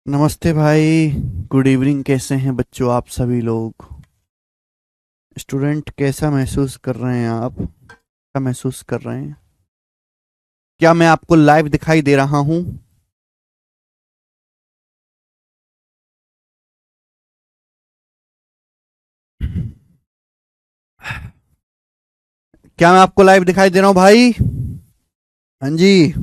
नमस्ते भाई। Good evening. कैसे हैं बच्चों आप सभी लोग? स्टूडेंट कैसा महसूस कर रहे हैं आप? क्या महसूस कर रहे हैं? क्या मैं आपको लाइव दिखाई दे रहा हूं? क्या मैं आपको लाइव दिखाई दे रहा हूं भाई? हाँ जी।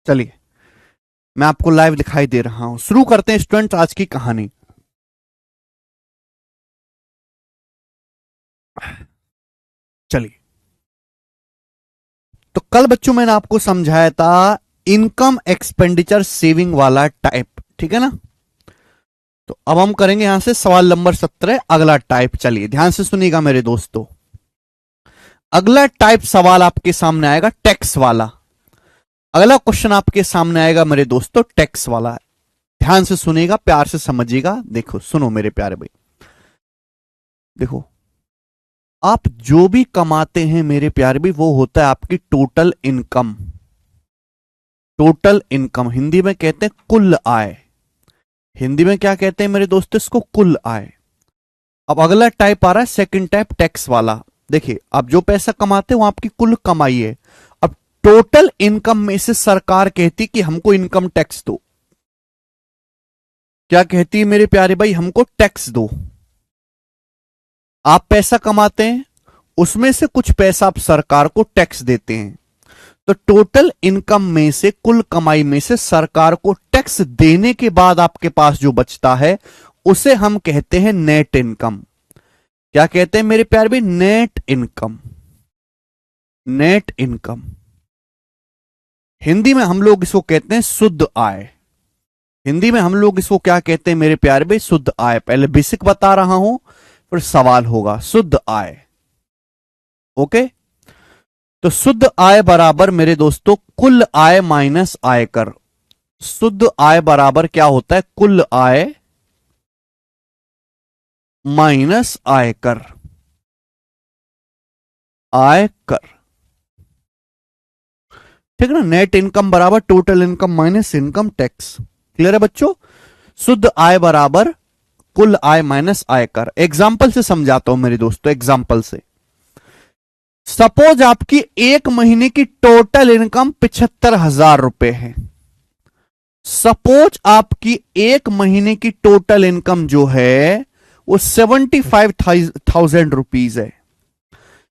चलिए, मैं आपको लाइव दिखाई दे रहा हूं। शुरू करते हैं स्टूडेंट आज की कहानी। चलिए, तो कल बच्चों मैंने आपको समझाया था इनकम एक्सपेंडिचर सेविंग वाला टाइप, ठीक है ना? तो अब हम करेंगे यहां से सवाल नंबर 17, अगला टाइप। चलिए ध्यान से सुनिएगा मेरे दोस्तों। अगला टाइप सवाल आपके सामने आएगा टैक्स वाला। अगला क्वेश्चन आपके सामने आएगा मेरे दोस्तों टैक्स वाला। ध्यान से सुनिएगा, प्यार से समझिएगा। देखो, सुनो मेरे प्यारे भाई। देखो, आप जो भी कमाते हैं मेरे प्यारे भाई, वो होता है आपकी total income. Total income Hindi में कहते हैं कुल आय। हिंदी में क्या कहते हैं मेरे दोस्तों? इसको कुल आय। अब अगला टाइप आ रहा है सेकंड टाइप, टैक्स वाला। देखिए, आप जो पैसा कमाते हो वो आपकी कुल कमाई है। अब टोटल इनकम में से सरकार कहती कि हमको इनकम टैक्स दो। क्या कहती है मेरे प्यारे भाई? हमको टैक्स दो। आप पैसा कमाते हैं, उसमें से कुछ पैसा आप सरकार को टैक्स देते हैं। तो टोटल इनकम में से, कुल कमाई में से सरकार को टैक्स देने के बाद आपके पास जो बचता है उसे हम कहते हैं नेट इनकम। क्या कहते हैं मेरे प्यारे भाई? Net income. Net income Hindi में हम लोग इसको कहते हैं शुद्ध आय। हिंदी में हम लोग इसको क्या कहते हैं मेरे प्यारे भाई? शुद्ध आय। पहले बेसिक बता रहा हूं, फिर सवाल होगा। शुद्ध आय। ओके। तो शुद्ध आय बराबर मेरे दोस्तों कुल आय माइनस आयकर। शुद्ध आय बराबर क्या होता है? कुल आय माइनस आयकर। आयकर, ठीक है ना? नेट इनकम बराबर total income minus income tax. Clear है बच्चों? शुद्ध आय बराबर कुल आय माइनस आयकर। एग्जाम्पल से समझाता हूं मेरे दोस्तों, एग्जाम्पल से। सपोज आपकी एक महीने की टोटल इनकम 75,000 रुपए है। सपोज आपकी एक महीने की टोटल इनकम जो है वो 75,000 रुपीज है।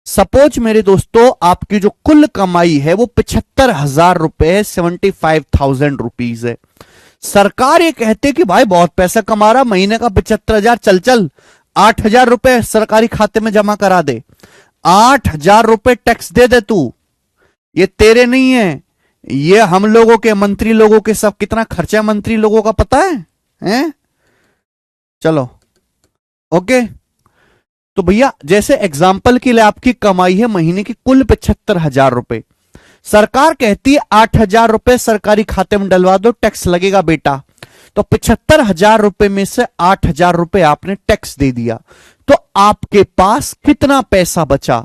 सपोज मेरे दोस्तों आपकी जो कुल कमाई है वो 75,000 रुपए है, 75,000 रुपीज है। सरकार ये कहते कि भाई बहुत पैसा कमा रहा, महीने का 75,000, चल चल 8,000 रुपए सरकारी खाते में जमा करा दे। 8,000 रुपए टैक्स दे दे तू। ये तेरे नहीं है, ये हम लोगों के, मंत्री लोगों के। सब कितना खर्चा मंत्री लोगों का पता है? हैं? चलो, ओके। तो भैया जैसे एग्जाम्पल के लिए आपकी कमाई है महीने की कुल 75,000 रुपए। सरकार कहती है 8,000 रुपए सरकारी खाते में डलवा दो, टैक्स लगेगा बेटा। तो 75,000 रुपए में से 8,000 रुपए आपने टैक्स दे दिया। तो आपके पास कितना पैसा बचा?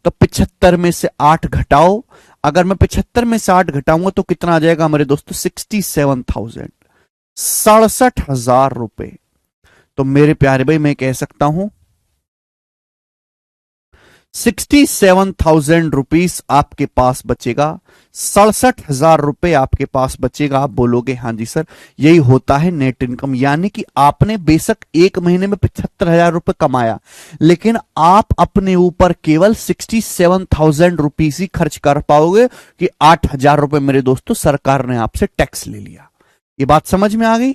तो 75 में से 8 घटाओ। अगर मैं 75 में से 8 घटाऊंगा तो कितना आ जाएगा मेरे दोस्तों? 67,000, 67,000 रुपए। तो मेरे प्यारे भाई मैं कह सकता हूं 67,000 रुपीज आपके पास बचेगा। 67,000 रुपए आपके पास बचेगा। आप बोलोगे हाँ जी सर, यही होता है नेट इनकम। यानी कि आपने बेशक एक महीने में 75,000 रुपए कमाया, लेकिन आप अपने ऊपर केवल 67,000 रुपीज ही खर्च कर पाओगे कि 8,000 रुपए मेरे दोस्तों सरकार ने आपसे टैक्स ले लिया। ये बात समझ में आ गई?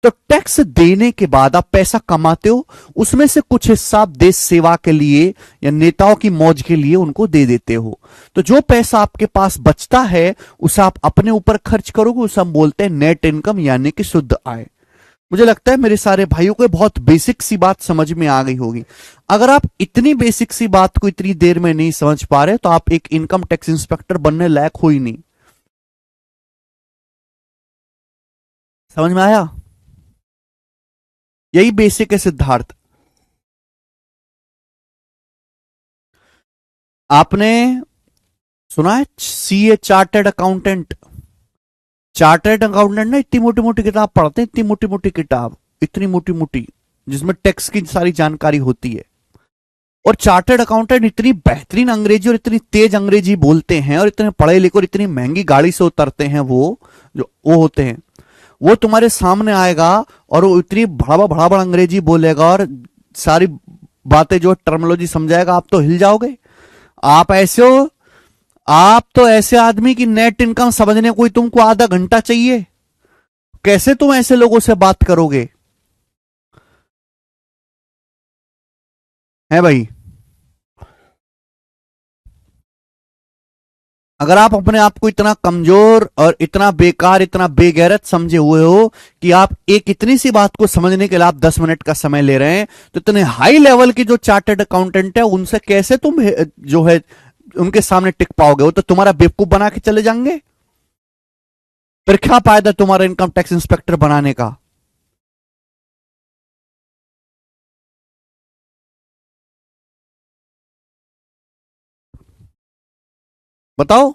तो टैक्स देने के बाद आप पैसा कमाते हो, उसमें से कुछ हिस्सा आप देश सेवा के लिए या नेताओं की मौज के लिए उनको दे देते हो। तो जो पैसा आपके पास बचता है उसे आप अपने ऊपर खर्च करोगे, उसे हम बोलते हैं नेट इनकम यानी कि शुद्ध आय। मुझे लगता है मेरे सारे भाइयों को बहुत बेसिक सी बात समझ में आ गई होगी। अगर आप इतनी बेसिक सी बात को इतनी देर में नहीं समझ पा रहे तो आप एक इनकम टैक्स इंस्पेक्टर बनने लायक हो ही नहीं। समझ में आया? यही बेसिक है सिद्धार्थ। आपने सुना है CA, chartered accountant? Chartered accountant ना इतनी मोटी मोटी किताब पढ़ते हैं, इतनी मोटी मोटी किताब, इतनी मोटी मोटी, जिसमें टैक्स की सारी जानकारी होती है। और चार्टर्ड अकाउंटेंट इतनी बेहतरीन अंग्रेजी और इतनी तेज अंग्रेजी बोलते हैं और इतने पढ़े लिखे और इतनी महंगी गाड़ी से उतरते हैं, वो होते हैं। वो तुम्हारे सामने आएगा और वो इतनी भड़ाबड़ भड़ाबड़ अंग्रेजी बोलेगा और सारी बातें जो टर्मिनोलॉजी समझाएगा, आप तो हिल जाओगे। आप ऐसे हो, आप तो ऐसे आदमी की नेट इनकम समझने को ही तुमको आधा घंटा चाहिए। कैसे तुम ऐसे लोगों से बात करोगे? है भाई? अगर आप अपने आप को इतना कमजोर और इतना बेकार, इतना बेगैरत समझे हुए हो कि आप एक इतनी सी बात को समझने के लिए आप 10 मिनट का समय ले रहे हैं, तो इतने हाई लेवल के जो चार्टर्ड अकाउंटेंट है उनसे कैसे तुम जो है उनके सामने टिक पाओगे? वो तो तुम्हारा बेवकूफ बना के चले जाएंगे। फिर क्या फायदा तुम्हारा इनकम टैक्स इंस्पेक्टर बनाने का? बताओ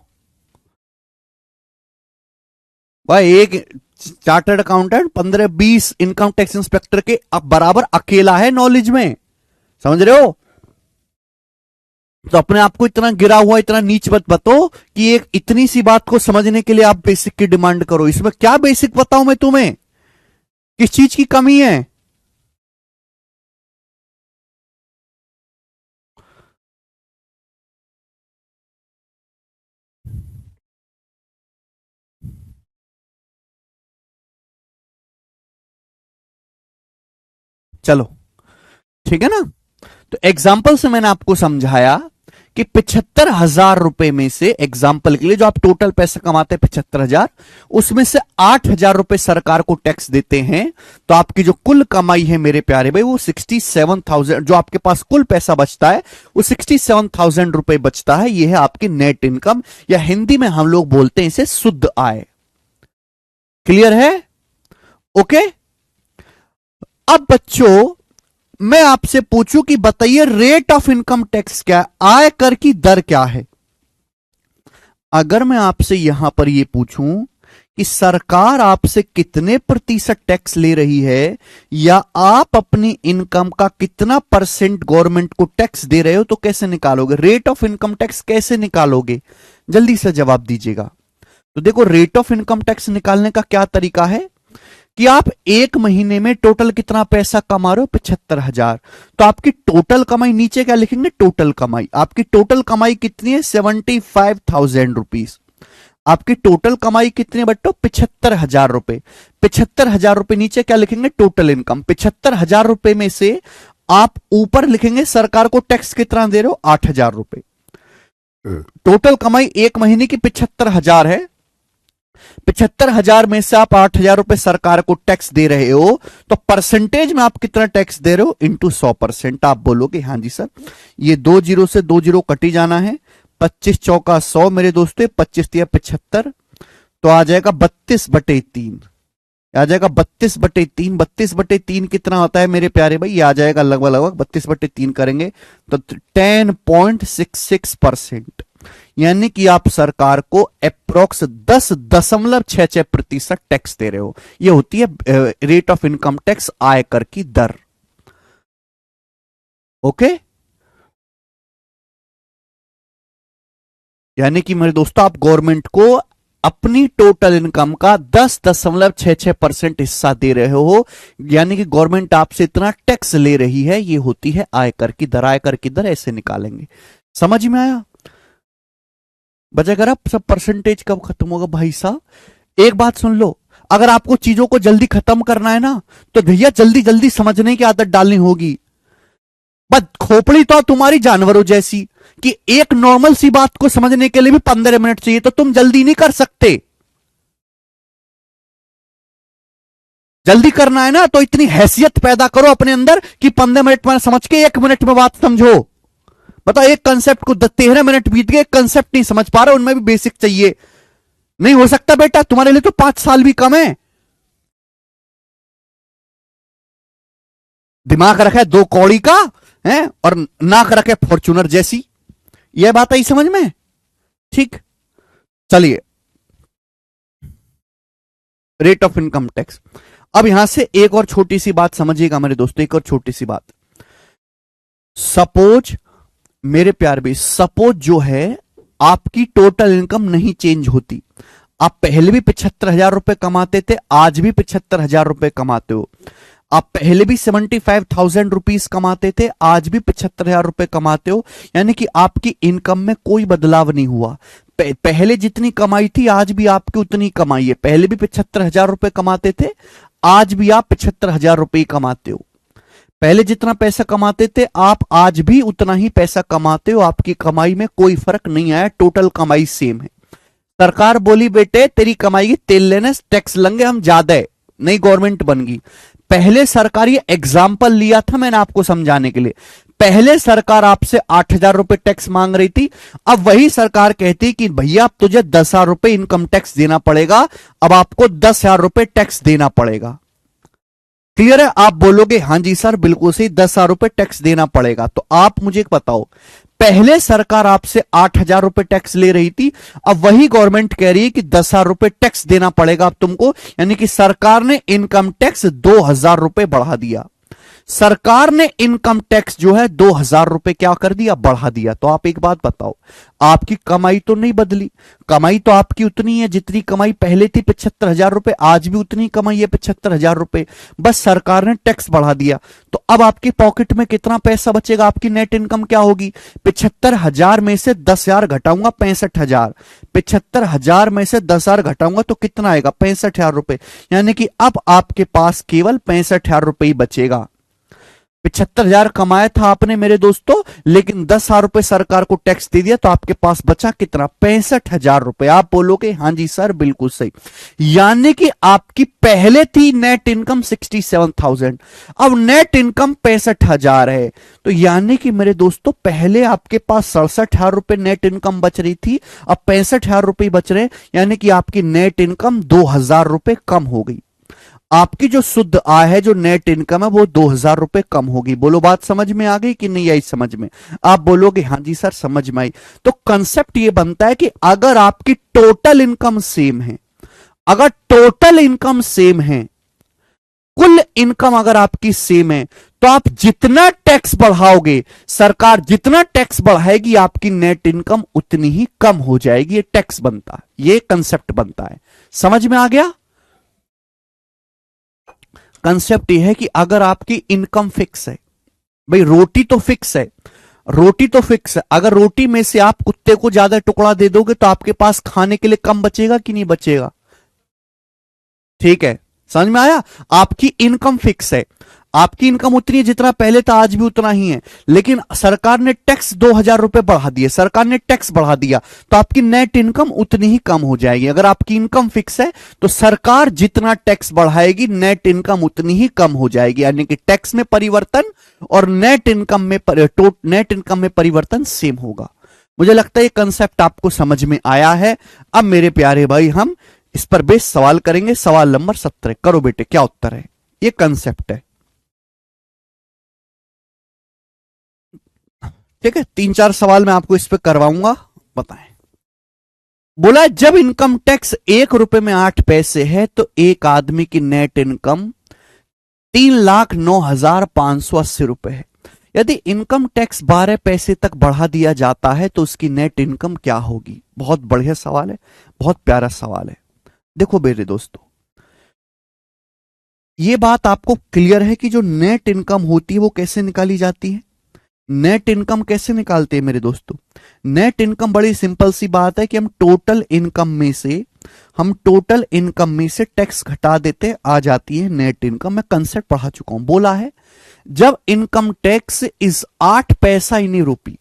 भाई। एक chartered accountant 15-20 income tax inspector के अब बराबर अकेला है नॉलेज में। समझ रहे हो? तो अपने आप को इतना गिरा हुआ, इतना नीच मत बताओ कि एक इतनी सी बात को समझने के लिए आप बेसिक की डिमांड करो। इसमें क्या बेसिक बताऊं मैं तुम्हें? किस चीज की कमी है? चलो ठीक है ना। तो एग्जाम्पल से मैंने आपको समझाया कि 75,000 रुपए में से, एग्जाम्पल के लिए, जो आप टोटल पैसा कमाते हैं 75,000, उसमें से 8,000 रुपए सरकार को टैक्स देते हैं। तो आपकी जो कुल कमाई है मेरे प्यारे भाई, वो 67,000, जो आपके पास कुल पैसा बचता है वो 67,000 रुपए बचता है। ये है आपकी नेट इनकम, या हिंदी में हम लोग बोलते हैं इसे शुद्ध आय। क्लियर है? ओके। अब बच्चों, मैं आपसे पूछूं कि बताइए रेट ऑफ इनकम टैक्स क्या है, आय कर की दर क्या है? अगर मैं आपसे यहां पर यह पूछूं कि सरकार आपसे कितने प्रतिशत टैक्स ले रही है, या आप अपनी इनकम का कितना परसेंट गवर्नमेंट को टैक्स दे रहे हो, तो कैसे निकालोगे? रेट ऑफ इनकम टैक्स कैसे निकालोगे? जल्दी से जवाब दीजिएगा। तो देखो, रेट ऑफ इनकम टैक्स निकालने का क्या तरीका है कि आप एक महीने में टोटल कितना पैसा कमा रहे हो? 75,000। तो आपकी टोटल कमाई, नीचे क्या लिखेंगे? टोटल कमाई। आपकी टोटल कमाई कितनी है? 75,000 रुपीज। आपकी टोटल कमाई कितनी है बट्टो? 75,000 रुपए। 75,000 रुपए नीचे क्या लिखेंगे? Total income. 75,000 रुपए में से आप ऊपर लिखेंगे सरकार को टैक्स कितना दे रहे हो? 8,000 रुपए। टोटल कमाई एक महीने की 75,000 है। 75,000 में से आप 8,000 रुपए सरकार को टैक्स दे रहे हो, तो परसेंटेज में आप कितना टैक्स दे रहे हो? इंटू 100%। आप बोलोगे हाँ जी सर, ये 2 जीरो से 2 जीरो कटी जाना है। 25 चौका 100 मेरे दोस्तों, 25 या 75, तो आ जाएगा 32/3। आ जाएगा 32/3। 32/3 कितना होता है मेरे प्यारे भाई? ये आ जाएगा लगभग लगभग 32/3 करेंगे तो 10.66%। यानी कि आप सरकार को अप्रोक्स 10.66% टैक्स दे रहे हो। ये होती है रेट ऑफ इनकम टैक्स, आयकर की दर। ओके। यानी कि मेरे दोस्तों, आप गवर्नमेंट को अपनी टोटल इनकम का 10.66% हिस्सा दे रहे हो। यानी कि गवर्नमेंट आपसे इतना टैक्स ले रही है। ये होती है आयकर की दर। आयकर की दर ऐसे निकालेंगे। समझ में आया? बचा कर आप सब परसेंटेज कब खत्म होगा भाई साहब? एक बात सुन लो, अगर आपको चीजों को जल्दी खत्म करना है ना, तो भैया जल्दी जल्दी समझने की आदत डालनी होगी। बस खोपड़ी तो तुम्हारी जानवरों जैसी कि एक नॉर्मल सी बात को समझने के लिए भी 15 मिनट चाहिए, तो तुम जल्दी नहीं कर सकते। जल्दी करना है ना, तो इतनी हैसियत पैदा करो अपने अंदर कि 15 मिनट में समझ के 1 मिनट में बात समझो। बताओ, एक कंसेप्ट को 13 मिनट बीत गए, कंसेप्ट नहीं समझ पा रहे, उनमें भी बेसिक चाहिए। नहीं हो सकता बेटा, तुम्हारे लिए तो 5 साल भी कम है। दिमाग रखा है दो कौड़ी का है, और नाक रखे फॉर्चूनर जैसी। यह बात आई समझ में? ठीक, चलिए, रेट ऑफ इनकम टैक्स। अब यहां से एक और छोटी सी बात समझिएगा मेरे दोस्तों, एक और छोटी सी बात। सपोज मेरे प्यार भी, सपोज जो है आपकी टोटल इनकम नहीं चेंज होती, आप पहले भी 75,000 रुपए कमाते थे, आज भी 75,000 रुपए कमाते हो। आप पहले भी 75,000 रुपीज कमाते थे, आज भी 75,000 रुपए कमाते हो। यानी कि आपकी इनकम में कोई बदलाव नहीं हुआ। पहले जितनी कमाई थी आज भी आपकी उतनी कमाई है। पहले भी 75,000 रुपए कमाते थे, आज भी आप 75,000 रुपए कमाते हो। पहले जितना पैसा कमाते थे आप आज भी उतना ही पैसा कमाते हो। आपकी कमाई में कोई फर्क नहीं आया, टोटल कमाई सेम है। सरकार बोली बेटे तेरी कमाई की तेल लेने टैक्स लेंगे हम ज्यादा है, नई गवर्नमेंट बन गई। पहले सरकार, ये एग्जाम्पल लिया था मैंने आपको समझाने के लिए, पहले सरकार आपसे 8,000 रुपए टैक्स मांग रही थी, अब वही सरकार कहती कि भैया अब तुझे 10,000 रुपए इनकम टैक्स देना पड़ेगा, अब आपको 10,000 रुपए टैक्स देना पड़ेगा। क्लियर है? आप बोलोगे हां जी सर बिल्कुल सही, 10,000 रुपए टैक्स देना पड़ेगा। तो आप मुझे बताओ, पहले सरकार आपसे 8,000 रुपए टैक्स ले रही थी, अब वही गवर्नमेंट कह रही है कि 10,000 रुपए टैक्स देना पड़ेगा अब तुमको। यानी कि सरकार ने इनकम टैक्स 2,000 रुपए बढ़ा दिया। सरकार ने इनकम टैक्स जो है 2,000 रुपए क्या कर दिया, बढ़ा दिया। तो आप एक बात बताओ, आपकी कमाई तो नहीं बदली, कमाई तो आपकी उतनी है जितनी कमाई पहले थी 75,000 रुपए, आज भी उतनी कमाई है 75,000 रुपए, बस सरकार ने टैक्स बढ़ा दिया। तो अब आपकी पॉकेट में कितना पैसा बचेगा, आपकी नेट इनकम क्या होगी? 75,000 में से 10,000 घटाऊंगा 65,000, 75,000 में से 10,000 घटाऊंगा तो कितना आएगा, 65,000 रुपए। यानी कि अब आपके पास केवल 65,000 रुपए ही बचेगा। 75,000 कमाया था आपने मेरे दोस्तों, लेकिन 10,000 रुपए सरकार को टैक्स दे दिया, तो आपके पास बचा कितना, 65,000 रुपए। आप बोलोगे हां जी सर बिल्कुल सही। यानी कि आपकी पहले थी नेट इनकम 67,000, अब नेट इनकम 65,000 है। तो यानी कि मेरे दोस्तों पहले आपके पास 67,000 रुपए नेट इनकम बच रही थी, अब 65,000 रुपए बच रहे, यानी कि आपकी नेट इनकम 2,000 रुपए कम हो गई। आपकी जो शुद्ध आय है, जो नेट इनकम है, वो 2,000 रुपए कम होगी। बोलो बात समझ में आ गई कि नहीं आई समझ में? आप बोलोगे हां जी सर समझ में आई। तो कंसेप्ट ये बनता है कि अगर आपकी टोटल इनकम सेम है, अगर टोटल इनकम सेम है, कुल इनकम अगर आपकी सेम है, तो आप जितना टैक्स बढ़ाओगे, सरकार जितना टैक्स बढ़ाएगी, आपकी नेट इनकम उतनी ही कम हो जाएगी। ये टैक्स बनता है, ये कंसेप्ट बनता है। समझ में आ गया? कंसेप्ट ये है कि अगर आपकी इनकम फिक्स है, भाई रोटी तो फिक्स है, रोटी तो फिक्स है, अगर रोटी में से आप कुत्ते को ज्यादा टुकड़ा दे दोगे तो आपके पास खाने के लिए कम बचेगा कि नहीं बचेगा? ठीक है, समझ में आया? आपकी इनकम फिक्स है, आपकी इनकम उतनी है जितना पहले था, आज भी उतना ही है, लेकिन सरकार ने टैक्स 2,000 रुपए बढ़ा दिए, सरकार ने टैक्स बढ़ा दिया, तो आपकी नेट इनकम उतनी ही कम हो जाएगी। अगर आपकी इनकम फिक्स है तो सरकार जितना टैक्स बढ़ाएगी, नेट इनकम उतनी ही कम हो जाएगी। यानी कि टैक्स में परिवर्तन और नेट इनकम में परिवर्तन सेम होगा। मुझे लगता है ये कंसेप्ट आपको समझ में आया है। अब मेरे प्यारे भाई हम इस पर बेस सवाल करेंगे। सवाल नंबर 17 करो बेटे, क्या उत्तर है? ये कंसेप्ट है, ठीक है। 3-4 सवाल मैं आपको इस पे करवाऊंगा, बताएं। बोला जब इनकम टैक्स 1 रुपए में 8 पैसे है तो एक आदमी की नेट इनकम 3,09,580 रुपए है। यदि इनकम टैक्स 12 पैसे तक बढ़ा दिया जाता है तो उसकी नेट इनकम क्या होगी? बहुत बढ़िया सवाल है, बहुत प्यारा सवाल है। देखो मेरे दोस्तों, यह बात आपको क्लियर है कि जो नेट इनकम होती है वो कैसे निकाली जाती है? नेट इनकम कैसे निकालते हैं मेरे दोस्तों? नेट इनकम बड़ी सिंपल सी बात है कि हम टोटल इनकम में से टैक्स घटा देते, आ जाती है नेट इनकम। मैं कंसेप्ट पढ़ा चुका हूं, बोला है जब इनकम टैक्स इज 8 पैसा इन ए रूपी,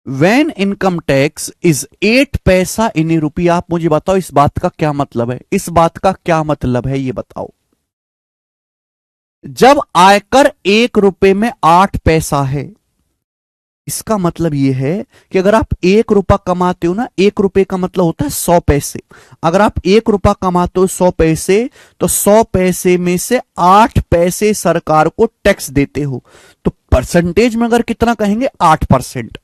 व्हेन इनकम टैक्स इज 8 पैसा इन ए रूपी। आप मुझे बताओ इस बात का क्या मतलब है, इस बात का क्या मतलब है ये बताओ। जब आयकर 1 रुपए में 8 पैसा है, इसका मतलब यह है कि अगर आप 1 रुपया कमाते हो ना, 1 रुपए का मतलब होता है 100 पैसे। अगर आप 1 रुपया कमाते हो 100 पैसे, तो 100 पैसे में से 8 पैसे सरकार को टैक्स देते हो। तो परसेंटेज में अगर कितना कहेंगे, 8%।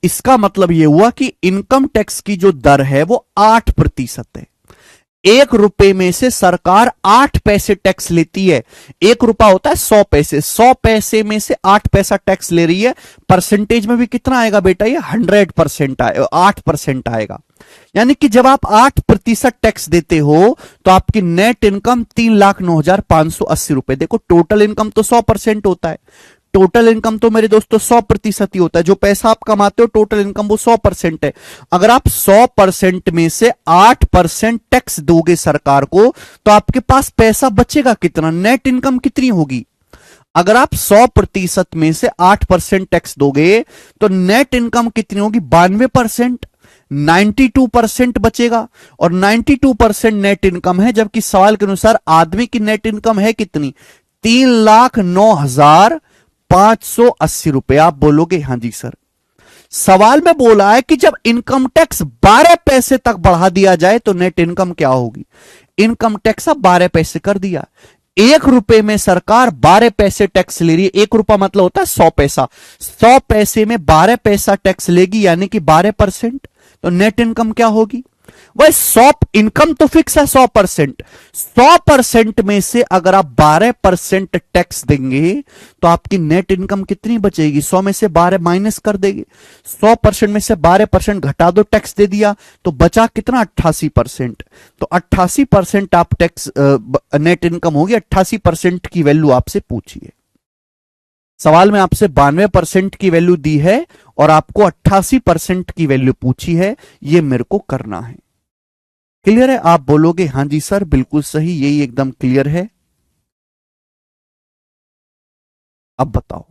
इसका मतलब यह हुआ कि इनकम टैक्स की जो दर है वो 8% है। 1 रुपए में से सरकार 8 पैसे टैक्स लेती है। 1 रुपया होता है 100 पैसे, 100 पैसे में से 8 पैसा टैक्स ले रही है। परसेंटेज में भी कितना आएगा बेटा, ये 100% आएगा, 8% आएगा। यानी कि जब आप 8% टैक्स देते हो तो आपकी नेट इनकम 3,09,580 रुपए। देखो टोटल इनकम तो 100% होता है, टोटल इनकम तो मेरे दोस्तों 100% ही होता है। जो पैसा आप कमाते हो टोटल इनकम वो 100% है। अगर आप 100% में से 8% टैक्स दोगे सरकार को, तो आपके पास पैसा बचेगा कितना, नेट इनकम कितनी होगी। अगर आप 100% में से 8% टैक्स दोगे तो नेट इनकम कितनी होगी, 92%। 92% बचेगा, और 92% नेट इनकम है, जबकि सवाल के अनुसार आदमी की नेट इनकम है कितनी, 3,09,580 रुपए। आप बोलोगे हां जी सर। सवाल में बोला है कि जब इनकम टैक्स 12 पैसे तक बढ़ा दिया जाए तो नेट इनकम क्या होगी। इनकम टैक्स अब 12 पैसे कर दिया। 1 रुपए में सरकार 12 पैसे टैक्स ले रही है। 1 रुपया मतलब होता है 100 पैसा, 100 पैसे में 12 पैसा टैक्स लेगी, यानी कि 12%। तो नेट इनकम क्या होगी, वह 100 इनकम तो फिक्स है 100%। 100% में से अगर आप 12% टैक्स देंगे तो आपकी नेट इनकम कितनी बचेगी, 100 में से 12 माइनस कर देंगे, 100% में से 12% घटा दो, टैक्स दे दिया, तो बचा कितना, 88%। तो 88% आप टैक्स नेट इनकम होगी। 88% की वैल्यू आपसे पूछिए। सवाल में आपसे 92% की वैल्यू दी है और आपको 88% की वैल्यू पूछी है, यह मेरे को करना है। क्लियर है। आप बोलोगे हां जी सर बिल्कुल सही, यही एकदम क्लियर है। अब बताओ,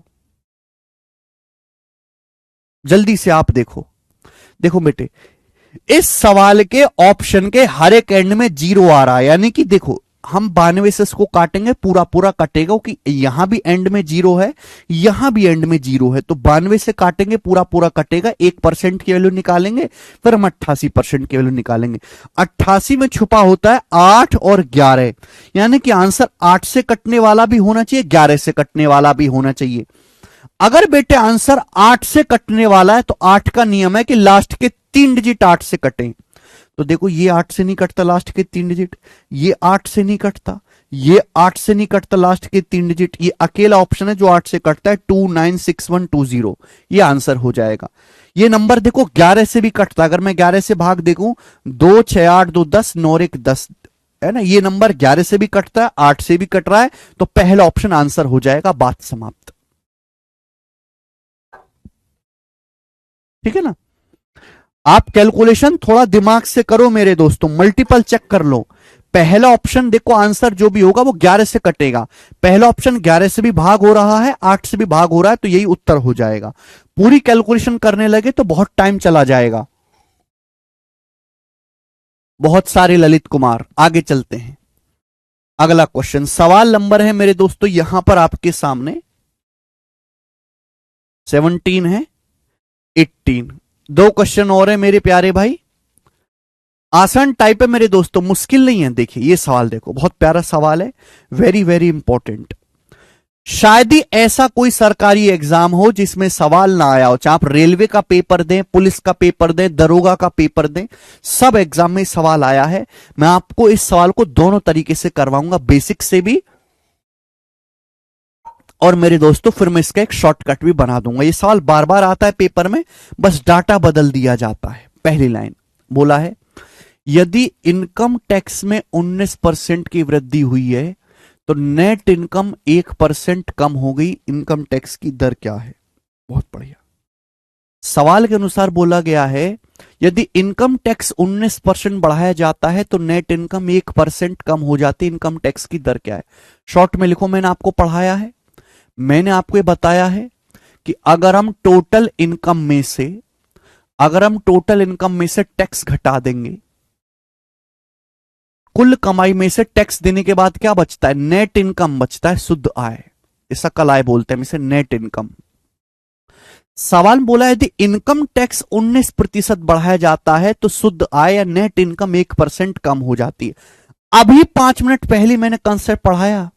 जल्दी से आप देखो। देखो बेटे, इस सवाल के ऑप्शन के हर एक एंड में 0 आ रहा है, यानी कि देखो हम 92 से इसको काटेंगे, पूरा पूरा कटेगा, कि यहां भी एंड में 0 है, यहां भी एंड में 0 है, तो 92 से काटेंगे, पूरा पूरा कटेगा, 1% की वैल्यू निकालेंगे, फिर हम 88% की वैल्यू निकालेंगे। 88 में छुपा होता है 8 और 11, यानी कि आंसर 8 से कटने वाला भी होना चाहिए, 11 से कटने वाला भी होना चाहिए। अगर बेटे आंसर 8 से कटने वाला है तो 8 का नियम है कि लास्ट के 3 डिजिट 8 से कटें। तो देखो ये 8 से नहीं कटता लास्ट के 3 डिजिट, ये 8 से नहीं कटता, ये 8 से नहीं कटता लास्ट के 3 डिजिट, ये अकेला ऑप्शन है जो 8 से कटता है, 296120, ये आंसर हो जाएगा। ये नंबर देखो 11 से भी कटता, अगर मैं 11 से भाग देखूं, 2 6 8 2 10 9 1 10 है ना, ये नंबर 11 से भी कटता है, 8 से भी कट रहा है, तो पहला ऑप्शन आंसर हो जाएगा। बात समाप्त। ठीक है ना। आप कैलकुलेशन थोड़ा दिमाग से करो मेरे दोस्तों, मल्टीपल चेक कर लो। पहला ऑप्शन देखो, आंसर जो भी होगा वो 11 से कटेगा। पहला ऑप्शन 11 से भी भाग हो रहा है, 8 से भी भाग हो रहा है, तो यही उत्तर हो जाएगा। पूरी कैलकुलेशन करने लगे तो बहुत टाइम चला जाएगा। बहुत सारे ललित कुमार, आगे चलते हैं। अगला क्वेश्चन, सवाल नंबर है मेरे दोस्तों यहां पर आपके सामने 17 है, 18। दो क्वेश्चन और है मेरे प्यारे भाई, आसान टाइप है मेरे दोस्तों, मुश्किल नहीं है। देखिए ये सवाल देखो, बहुत प्यारा सवाल है, वेरी वेरी इंपॉर्टेंट। शायद ही ऐसा कोई सरकारी एग्जाम हो जिसमें सवाल ना आया हो, चाहे आप रेलवे का पेपर दें, पुलिस का पेपर दें, दरोगा का पेपर दें, सब एग्जाम में सवाल आया है। मैं आपको इस सवाल को दोनों तरीके से करवाऊंगा, बेसिक से भी, और मेरे दोस्तों फिर मैं इसका एक शॉर्टकट भी बना दूंगा। ये सवाल बार बार आता है पेपर में, बस डाटा बदल दिया जाता है। पहली लाइन बोला है, यदि इनकम टैक्स में 19% की वृद्धि हुई है तो नेट इनकम 1% कम हो गई, इनकम टैक्स की दर क्या है। बहुत बढ़िया। सवाल के अनुसार बोला गया है यदि इनकम टैक्स 19% बढ़ाया जाता है तो नेट इनकम 1% कम हो जाती है, इनकम टैक्स की दर क्या है। शॉर्ट में लिखो, मैंने आपको पढ़ाया है, मैंने आपको ये बताया है कि अगर हम टोटल इनकम में से टैक्स घटा देंगे, कुल कमाई में से टैक्स देने के बाद क्या बचता है? नेट इनकम बचता है, शुद्ध आय। ऐसा कल आय बोलते हैं इसे, नेट इनकम। सवाल बोला है यदि इनकम टैक्स 19% बढ़ाया जाता है तो शुद्ध आय या नेट इनकम 1% कम हो जाती है। अभी 5 मिनट पहले मैंने कंसेप्ट पढ़ाया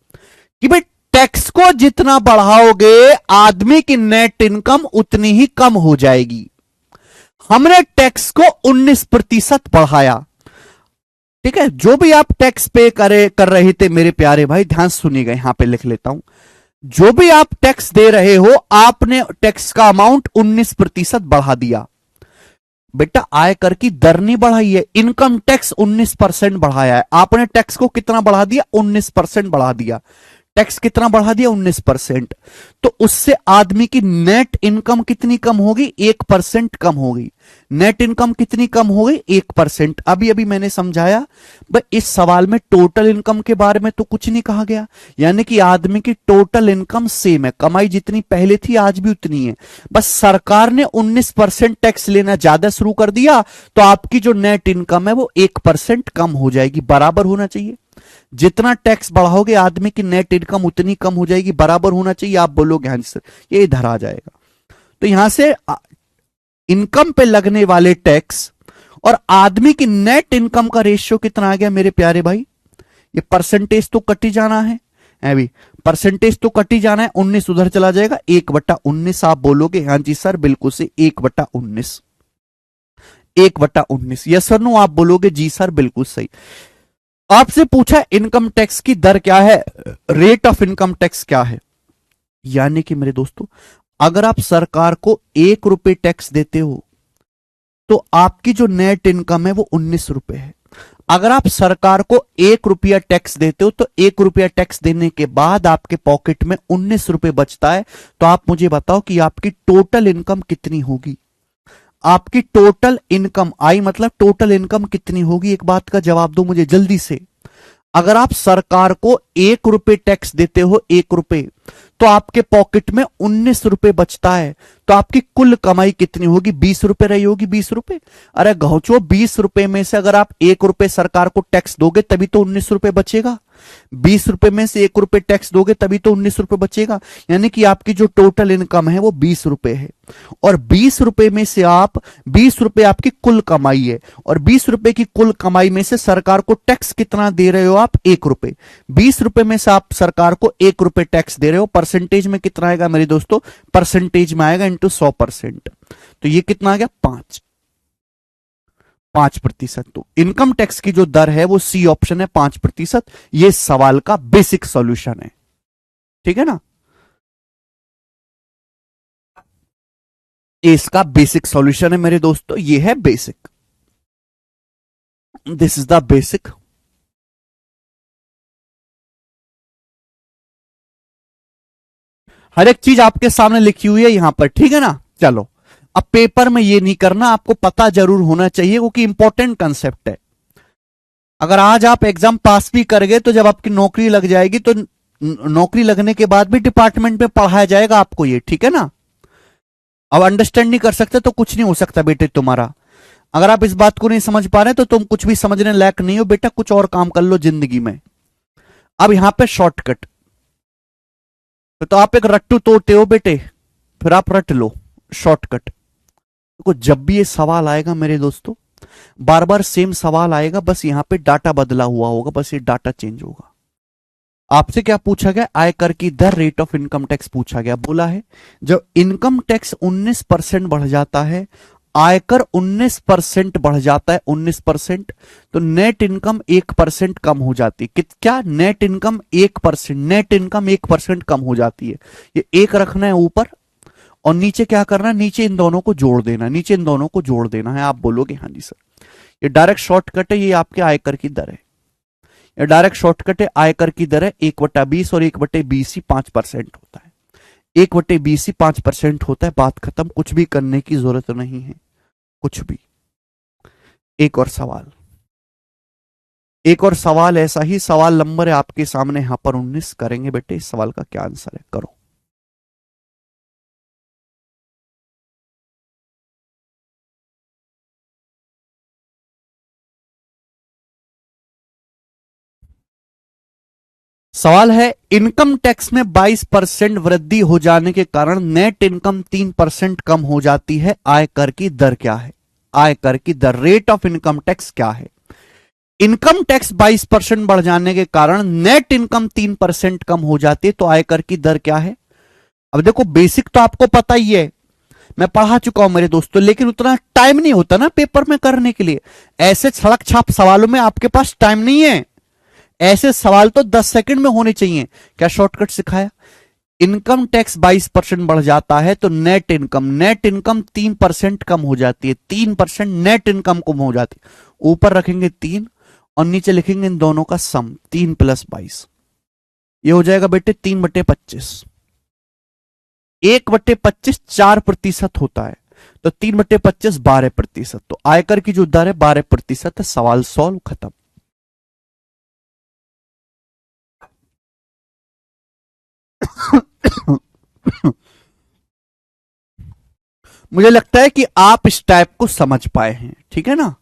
कि भाई टैक्स को जितना बढ़ाओगे आदमी की नेट इनकम उतनी ही कम हो जाएगी। हमने टैक्स को 19% बढ़ाया, ठीक है। जो भी आप टैक्स पे कर रहे थे मेरे प्यारे भाई, ध्यान सुनिएगा, यहां पे लिख लेता हूं। जो भी आप टैक्स दे रहे हो, आपने टैक्स का अमाउंट 19% बढ़ा दिया। बेटा आयकर की दर नहीं बढ़ाई है, इनकम टैक्स 19% बढ़ाया है। आपने टैक्स को कितना बढ़ा दिया? 19% बढ़ा दिया। टैक्स कितना बढ़ा दिया? 19%। तो उससे आदमी की नेट इनकम कितनी कम होगी? 1% कम होगी। नेट इनकम कितनी कम हो गई? 1%। अभी अभी मैंने समझाया भाई, इस सवाल में टोटल इनकम के बारे में तो कुछ नहीं कहा गया, यानी कि आदमी की टोटल इनकम सेम है, कमाई जितनी पहले थी आज भी उतनी है। बस सरकार ने 19% टैक्स लेना ज्यादा शुरू कर दिया, तो आपकी जो नेट इनकम है वो 1% कम हो जाएगी। बराबर होना चाहिए, जितना टैक्स बढ़ाओगे आदमी की नेट इनकम उतनी कम हो जाएगी। बराबर होना चाहिए। आप बोलोगे हाँ जी सर, ये इधर आ जाएगा। तो यहां से इनकम पे लगने वाले टैक्स और आदमी की नेट इनकम का रेशियो कितना आ गया मेरे प्यारे भाई? ये परसेंटेज तो कट ही जाना है अभी, परसेंटेज तो कट ही जाना है। 19 उधर चला जाएगा, 1/19। आप बोलोगे हाँ जी सर बिल्कुल से 1/19, 1/19। यस सर नो, आप बोलोगे जी सर बिल्कुल सही। आपसे पूछा इनकम टैक्स की दर क्या है, रेट ऑफ इनकम टैक्स क्या है। यानी कि मेरे दोस्तों, अगर आप सरकार को 1 रुपए टैक्स देते हो तो आपकी जो नेट इनकम है वो 19 रुपए है। अगर आप सरकार को 1 रुपया टैक्स देते हो तो 1 रुपया टैक्स देने के बाद आपके पॉकेट में 19 रुपए बचता है। तो आप मुझे बताओ कि आपकी टोटल इनकम कितनी होगी? आपकी टोटल इनकम, आई मतलब टोटल इनकम कितनी होगी? एक बात का जवाब दो मुझे जल्दी से। अगर आप सरकार को 1 रुपए टैक्स देते हो, 1 रुपए, तो आपके पॉकेट में 19 रुपए बचता है। तो आपकी कुल कमाई कितनी होगी? 20 रुपए रही होगी। 20 रुपए, अरे गौचो 20 रुपए में से अगर आप 1 रुपए सरकार को टैक्स दोगे तभी तो 19 रुपए बचेगा। 20 रुपए में से 1 रुपए टैक्स दोगे तभी तो 19 रुपए बचेगा। यानी कि आपकी जो टोटल इनकम है वो 20 रुपए है। और 20 रुपए में से आप, 20 रुपए आपकी कुल कमाई है, और 20 रुपए की कुल कमाई में से सरकार को टैक्स कितना दे रहे हो आप? 1 रुपए। 20 रुपए में से आप सरकार को 1 रुपए टैक्स दे रहे हो। परसेंटेज में कितना आएगा मेरे दोस्तों? परसेंटेज में आएगा इंटू 100%। तो ये कितना आ गया? 5%। तो इनकम टैक्स की जो दर है वो सी ऑप्शन है, 5%। ये सवाल का बेसिक सॉल्यूशन है, ठीक है ना। इसका बेसिक सॉल्यूशन है मेरे दोस्तों, ये है basic, this is the basic. हर एक चीज आपके सामने लिखी हुई है यहां पर, ठीक है ना। चलो, अब पेपर में ये नहीं करना, आपको पता जरूर होना चाहिए क्योंकि इंपॉर्टेंट कंसेप्ट है। अगर आज आप एग्जाम पास भी कर गए तो जब आपकी नौकरी लग जाएगी तो नौकरी लगने के बाद भी डिपार्टमेंट में पढ़ाया जाएगा आपको ये, ठीक है ना। अब अंडरस्टैंड नहीं कर सकते तो कुछ नहीं हो सकता बेटे तुम्हारा। अगर आप इस बात को नहीं समझ पा रहे तो तुम कुछ भी समझने लायक नहीं हो बेटा, कुछ और काम कर लो जिंदगी में। अब यहां पे शॉर्टकट, तो आप एक रट्टू तोड़ते हो बेटे, फिर आप रट लो शॉर्टकट। देखो जब भी ये सवाल आएगा मेरे दोस्तों, बार बार सेम सवाल आएगा, बस यहां पे डाटा बदला हुआ होगा, बस ये डाटा चेंज होगा। आपसे क्या पूछा गया? आयकर की दर, रेट ऑफ इनकम टैक्स पूछा गया। बोला है जब इनकम टैक्स 19% बढ़ जाता है, आयकर 19% बढ़ जाता है, 19%, तो नेट इनकम 1% कम हो जाती है। क्या? नेट इनकम 1%, नेट इनकम 1% कम हो जाती है। ये एक रखना है ऊपर, और नीचे क्या करना है? नीचे इन दोनों को जोड़ देना, नीचे इन दोनों को जोड़ देना है। आप बोलोगे हाँ जी सर, ये डायरेक्ट शॉर्टकट है, ये आपके आयकर की दर है। ये डायरेक्ट शॉर्टकट है, आयकर की दर है 1/20 और 1/20 ही 5% होता है। 1/20 ही 5% होता है, बात खत्म, कुछ भी करने की जरूरत नहीं है, कुछ भी। एक और सवाल, एक और सवाल, ऐसा ही सवाल नंबर है आपके सामने यहां पर 19 करेंगे बेटे। इस सवाल का क्या आंसर है? करो। सवाल है, इनकम टैक्स में 22% वृद्धि हो जाने के कारण नेट इनकम 3% कम हो जाती है, आयकर की दर क्या है? आयकर की दर, रेट ऑफ इनकम टैक्स क्या है? इनकम टैक्स 22% बढ़ जाने के कारण नेट इनकम 3% कम हो जाती है, तो आयकर की दर क्या है? अब देखो, बेसिक तो आपको पता ही है, मैं पढ़ा चुका हूं मेरे दोस्तों, लेकिन उतना टाइम नहीं होता ना पेपर में करने के लिए। ऐसे सड़क छाप सवालों में आपके पास टाइम नहीं है। ऐसे सवाल तो 10 सेकंड में होने चाहिए। क्या शॉर्टकट सिखाया? इनकम टैक्स 22% बढ़ जाता है तो नेट इनकम 3% कम हो जाती है। 3% नेट इनकम कम हो जाती है। ऊपर रखेंगे 3 और नीचे लिखेंगे इन दोनों का सम, 3 + 22। ये हो जाएगा बेटे 3/25। 1/25 4% होता है, तो 3/25 12%। तो आयकर की जो दर है 12% है। सवाल सॉल्व, खत्म। मुझे लगता है कि आप इस टाइप को समझ पाए हैं, ठीक है ना?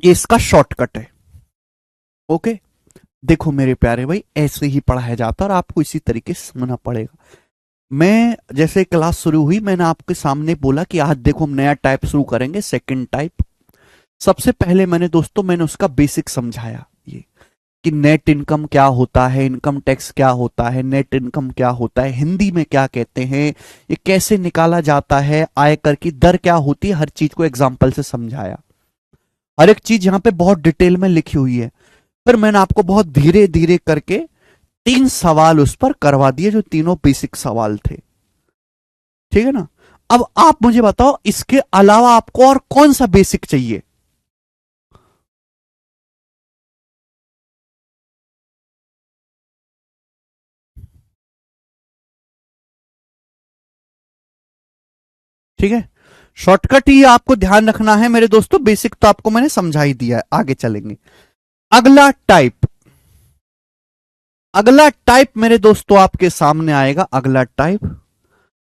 ये इसका शॉर्टकट है। ओके, देखो मेरे प्यारे भाई, ऐसे ही पढ़ाया जाता है और आपको इसी तरीके से समझना पड़ेगा। मैं जैसे क्लास शुरू हुई, मैंने आपके सामने बोला कि आज देखो हम नया टाइप शुरू करेंगे, सेकंड टाइप। सबसे पहले मैंने उसका बेसिक समझाया, ये कि नेट इनकम क्या होता है, इनकम टैक्स क्या होता है, नेट इनकम क्या होता है, हिंदी में क्या कहते हैं, ये कैसे निकाला जाता है, आयकर की दर क्या होती है, हर चीज को एग्जाम्पल से समझाया। हर एक चीज यहां पे बहुत डिटेल में लिखी हुई है। फिर मैंने आपको बहुत धीरे धीरे करके 3 सवाल उस पर करवा दिए, जो तीनों बेसिक सवाल थे, ठीक है ना? अब आप मुझे बताओ, इसके अलावा आपको और कौन सा बेसिक चाहिए? ठीक है, शॉर्टकट ही आपको ध्यान रखना है मेरे दोस्तों। बेसिक तो आपको मैंने समझा ही दिया है, आगे चलेंगे। अगला टाइप, अगला टाइप मेरे दोस्तों आपके सामने आएगा, अगला टाइप।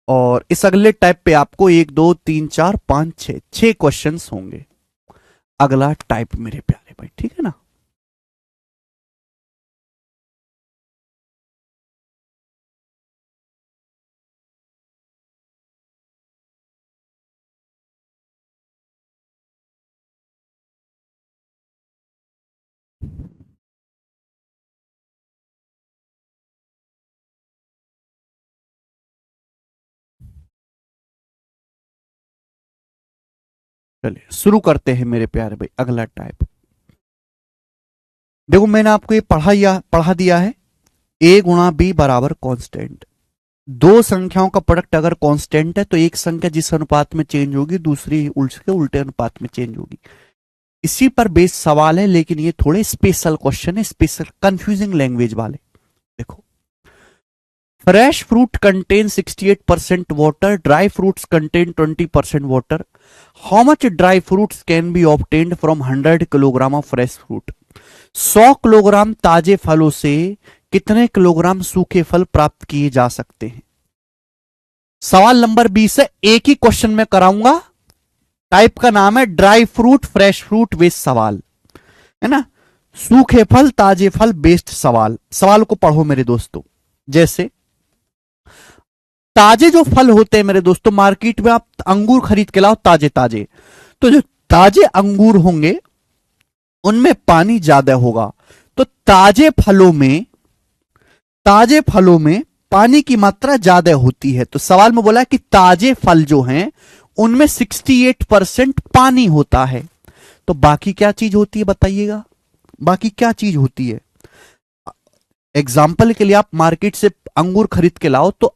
और इस अगले टाइप पे आपको 1 2 3 4 5 6 क्वेश्चंस होंगे। अगला टाइप मेरे प्यारे भाई, ठीक है ना? चलिए शुरू करते हैं मेरे प्यारे भाई, अगला टाइप। देखो, मैंने आपको ये पढ़ा दिया है, a × b = कांस्टेंट। दो संख्याओं का प्रोडक्ट अगर कांस्टेंट है तो एक संख्या जिस अनुपात में चेंज होगी दूसरी उसके उल्टे अनुपात में चेंज होगी। इसी पर बेस्ड सवाल है, लेकिन ये थोड़े स्पेशल क्वेश्चन है, स्पेशल कंफ्यूजिंग लैंग्वेज वाले। देखो, fresh fruit contain 68% water, dry fruits contain 20% water. How much dry fruits can be obtained from 100 kilogram of fresh fruit? 100 kilogram ताजे फलों से कितने किलोग्राम सूखे फल प्राप्त किए जा सकते हैं? सवाल नंबर 20 है, एक ही क्वेश्चन में कराऊंगा। टाइप का नाम है dry fruit fresh fruit based सवाल, है ना? सूखे फल ताजे फल बेस्ड सवाल। सवाल को पढ़ो मेरे दोस्तों। जैसे ताजे जो फल होते हैं मेरे दोस्तों, मार्केट में आप अंगूर खरीद के लाओ ताजे ताजे, तो जो ताजे अंगूर होंगे उनमें पानी ज्यादा होगा। तो ताजे फलों में पानी की मात्रा ज्यादा होती है। तो सवाल में बोला कि ताजे फल जो हैं उनमें 68% पानी होता है। तो बाकी क्या चीज होती है बताइएगा? बाकी क्या चीज होती है? एग्जाम्पल के लिए आप मार्केट से अंगूर खरीद के लाओ, तो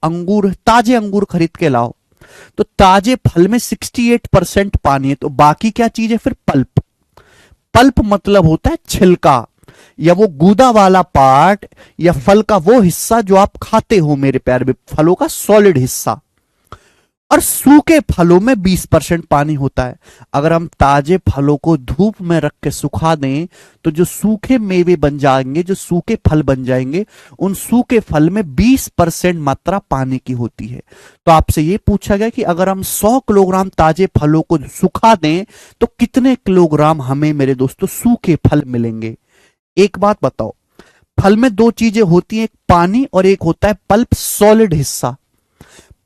ताजे अंगूर खरीद के लाओ, तो ताजे फल में 68% पानी है। तो बाकी क्या चीज है फिर? पल्प। पल्प मतलब होता है छिलका, या वो गूदा वाला पार्ट, या फल का वो हिस्सा जो आप खाते हो मेरे प्यारे, फलों का सॉलिड हिस्सा। और सूखे फलों में 20% पानी होता है। अगर हम ताजे फलों को धूप में रख के सुखा दें तो जो सूखे मेवे बन जाएंगे, जो सूखे फल बन जाएंगे, उन सूखे फल में 20% मात्रा पानी की होती है। तो आपसे यह पूछा गया कि अगर हम 100 किलोग्राम ताजे फलों को सुखा दें तो कितने किलोग्राम हमें मेरे दोस्तों सूखे फल मिलेंगे? एक बात बताओ, फल में दो चीजें होती हैं, एक पानी और एक होता है पल्प, सॉलिड हिस्सा।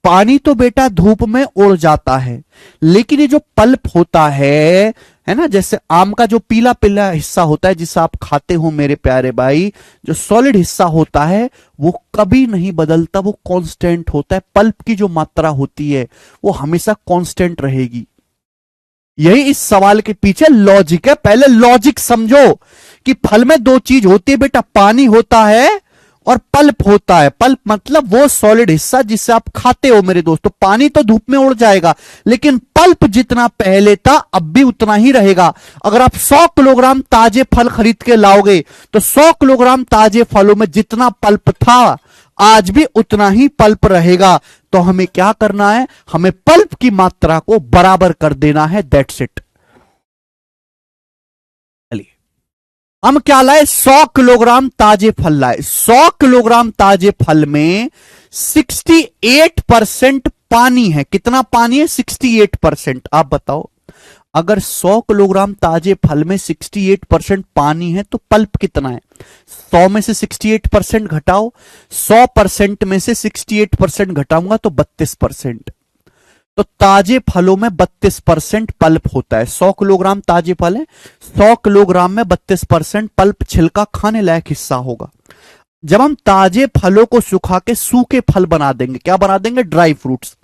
पानी तो बेटा धूप में उड़ जाता है, लेकिन ये जो पल्प होता है ना, जैसे आम का जो पीला पीला हिस्सा होता है जिसे आप खाते हो मेरे प्यारे भाई, जो सॉलिड हिस्सा होता है वो कभी नहीं बदलता, वो कांस्टेंट होता है। पल्प की जो मात्रा होती है वो हमेशा कांस्टेंट रहेगी। यही इस सवाल के पीछे लॉजिक है। पहले लॉजिक समझो कि फल में दो चीज होती है बेटा, पानी होता है और पल्प होता है। पल्प मतलब वो सॉलिड हिस्सा जिसे आप खाते हो मेरे दोस्तों। पानी तो धूप में उड़ जाएगा, लेकिन पल्प जितना पहले था अब भी उतना ही रहेगा। अगर आप 100 किलोग्राम ताजे फल खरीद के लाओगे तो 100 किलोग्राम ताजे फलों में जितना पल्प था आज भी उतना ही पल्प रहेगा। तो हमें क्या करना है, हमें पल्प की मात्रा को बराबर कर देना है, दैट्स इट। चलिए हम क्या लाए, 100 किलोग्राम ताजे फल लाए। 100 किलोग्राम ताजे फल में 68% पानी है। कितना पानी है, 68%। आप बताओ, अगर 100 किलोग्राम ताजे फल में 68% पानी है तो पल्प कितना है? 100 में से 68% घटाओ, 100% में से 68% घटाऊंगा तो 32%। तो ताजे फलों में 32% पल्प होता है। 100 किलोग्राम ताजे फल है, 100 किलोग्राम में 32% पल्प, छिलका खाने लायक हिस्सा होगा। जब हम ताजे फलों को सुखा के सूखे फल बना देंगे, क्या बना देंगे, ड्राई फ्रूट्स।